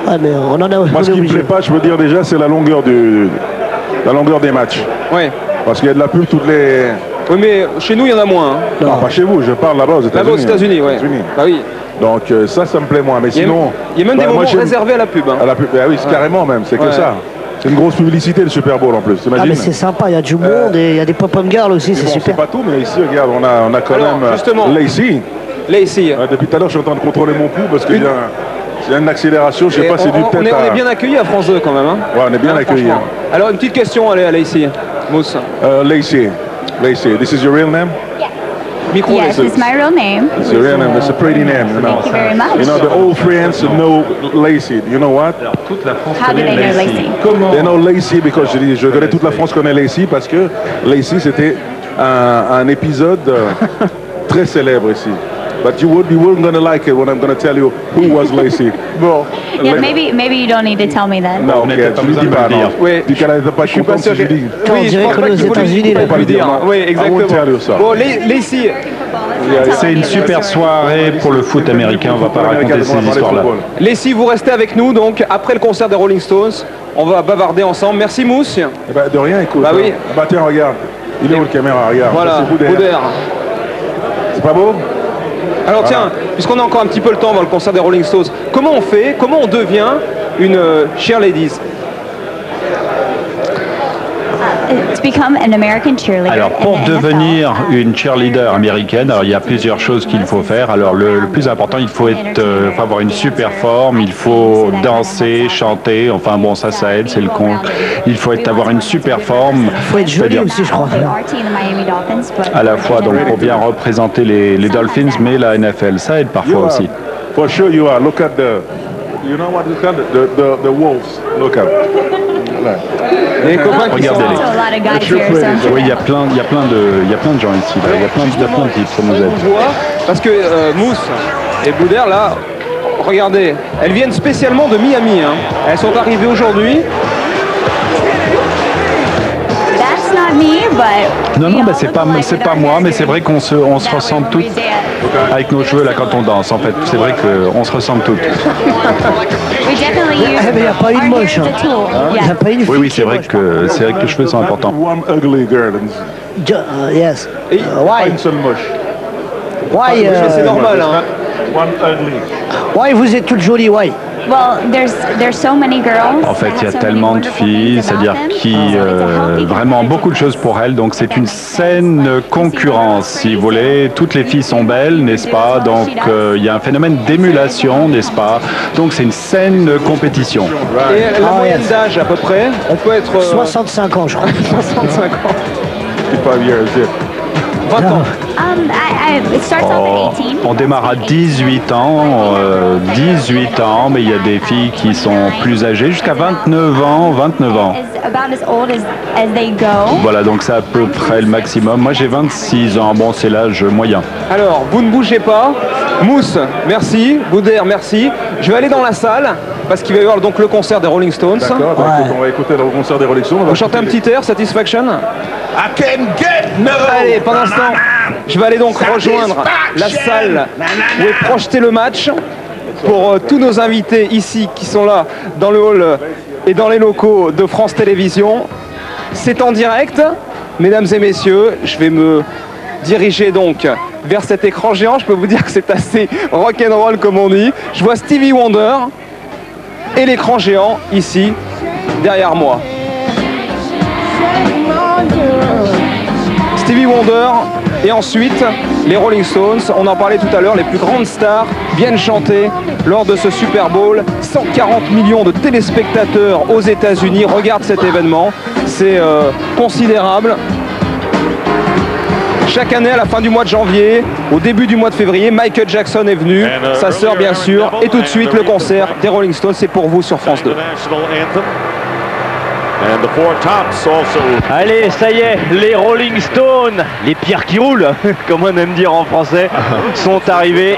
Ouais, mais on en a. Moi, on ce est qui me obligé. plaît pas, je veux dire déjà, c'est la longueur des matchs. Ouais. Parce qu'il y a de la pub toutes les. Oui, mais chez nous, il y en a moins. Hein. Non, pas chez vous, je parle là-bas aux États-Unis. Là-bas aux États-Unis, ouais. Bah oui. Donc ça me plaît moins. Mais Il y a- sinon. il y a même des moi, moments j'aime- réservés à la pub. Hein. À la pub, ah oui, c'est Ouais. carrément même, c'est Ouais. que ça. C'est une grosse publicité le Super Bowl en plus, Ah, t'imagines? mais c'est sympa, il y a du monde et il y a des pop-up girls aussi, c'est Bon, super. c'est pas tout, mais ici, regarde, on a quand Alors, même justement. Lacey. Lacey. Depuis tout à l'heure, je suis en train de contrôler mon pouls parce qu'il y a une accélération, je sais Et pas, c'est du on peut-être est, à... on est bien accueillis à France 2 quand même. Hein. Ouais, on est bien Hein, accueillis. franchement. Alors une petite question, allez, à Lacey. Mousse. Lacey, this is your real name? Micro, Yes, Lacey. it's my real name. It's your real name. It's a pretty name. You know. Thank you very much. You know, the old friends know Lacey. You know what? Toute la France How do they know Lacey? They know Lacey because je connais toute la France connaît Lacey parce que Lacey c'était un épisode très célèbre ici. But you weren't gonna like it when I'm gonna tell you who was Lacey. Bon. Yeah, maybe you don't need to tell me then. Non, ok, tu lui dis pas, non. Oui. Dis qu'elle n'était pas contente si je dis. Oui, je pense pas qu'il faut lui dire. Oui, exactement. Bon, Lacey. C'est une super soirée pour le foot américain, on va pas raconter ces histoires-là. Lacey, vous restez avec nous, donc après le concert des Rolling Stones, on va bavarder ensemble. Merci Mousse. Eh ben, de rien, écoute. Bah oui. Bah tiens, regarde. Il est où le caméra? Regarde. Voilà, Ça, c'est Boudère. C'est pas beau? Alors tiens, puisqu'on a encore un petit peu le temps avant le concert des Rolling Stones, comment on fait, comment on devient une cheerleaders? To become an American cheerleader. Alors pour in the NFL. devenir une cheerleader américaine, alors il y a plusieurs choses qu'il faut faire. Alors le plus important, il faut faut avoir une super forme, il faut danser, chanter, enfin bon ça aide, c'est le con. Il faut avoir une super forme. Il faut être joli c'est-à-dire aussi, je crois. They are team the Miami Dolphins, but à la fois donc pour bien représenter les Dolphins, mais la NFL, ça aide parfois You are. aussi. For sure you are. Look at you know what it's called? The wolves. Look at. Là. Les copains qui sont Regardez-les. also a lot of guys here. So Oui, il y a plein de gens ici, là. Il y a plein de types, ça nous on aide. voit, parce que Mousse et Boudère, là, regardez, elles viennent spécialement de Miami. Hein. Elles sont arrivées aujourd'hui. that's not me, but Non, non, bah, c'est pas moi, mais c'est vrai qu'on se ressemble toutes avec nos cheveux là quand on danse. En fait, c'est vrai qu'on se ressemble toutes. we definitely use Eh, mais il n'y a pas une our hair moche. as a tool. Il n'y Yeah. a pas une Oui, fille oui, qui c'est est vrai moche. que les cheveux sont importants. One ugly girl. Yes. Pas Why? une seule moche. Why? C'est normal. Hein. One ugly. Why vous êtes toutes jolies? Why? Well, there's so many girls. En fait, that il y a have so many tellement de wonderful filles, things c'est-à-dire about them. qui vraiment beaucoup de choses pour elles. Donc c'est une saine concurrence, si vous voulez. Toutes les filles sont belles, n'est-ce pas? Donc il y a un phénomène d'émulation, n'est-ce pas? Donc c'est une saine compétition. Et la moyenne d'âge à peu près, on peut être 65 ans, je crois. 65 ans. 55 years, yeah. 20 ans. It starts off at 18. On démarre à 18 ans, mais il y a des filles qui sont plus âgées, jusqu'à 29 ans. Is about as old as they go. Voilà, donc c'est à peu près le maximum. Moi j'ai 26 ans, bon c'est l'âge moyen. Alors, vous ne bougez pas. Mousse, merci. Boudère, merci. Je vais aller dans la salle parce qu'il va y avoir donc le concert des Rolling Stones. D'accord, bah, écoute, on va écouter le concert des Rolling Stones. Vous chantez un petit air, Satisfaction? I can get no. Allez, pendant ce temps, je vais aller donc rejoindre la salle où est projeté le match pour tous nos invités ici qui sont là dans le hall et dans les locaux de France Télévisions. C'est en direct, mesdames et messieurs, je vais me diriger donc vers cet écran géant. Je peux vous dire que c'est assez rock'n'roll comme on dit. Je vois Stevie Wonder et l'écran géant ici derrière moi. Stevie Wonder et ensuite les Rolling Stones, on en parlait tout à l'heure, les plus grandes stars viennent chanter lors de ce Super Bowl. 140 millions de téléspectateurs aux États-Unis regardent cet événement, c'est considérable. Chaque année, à la fin du mois de janvier, au début du mois de février, Michael Jackson est venu, sa sœur bien sûr, et tout de suite le concert des Rolling Stones, c'est pour vous sur France 2. Allez, ça y est, les Rolling Stones, les pierres qui roulent, comme on aime dire en français, sont arrivés.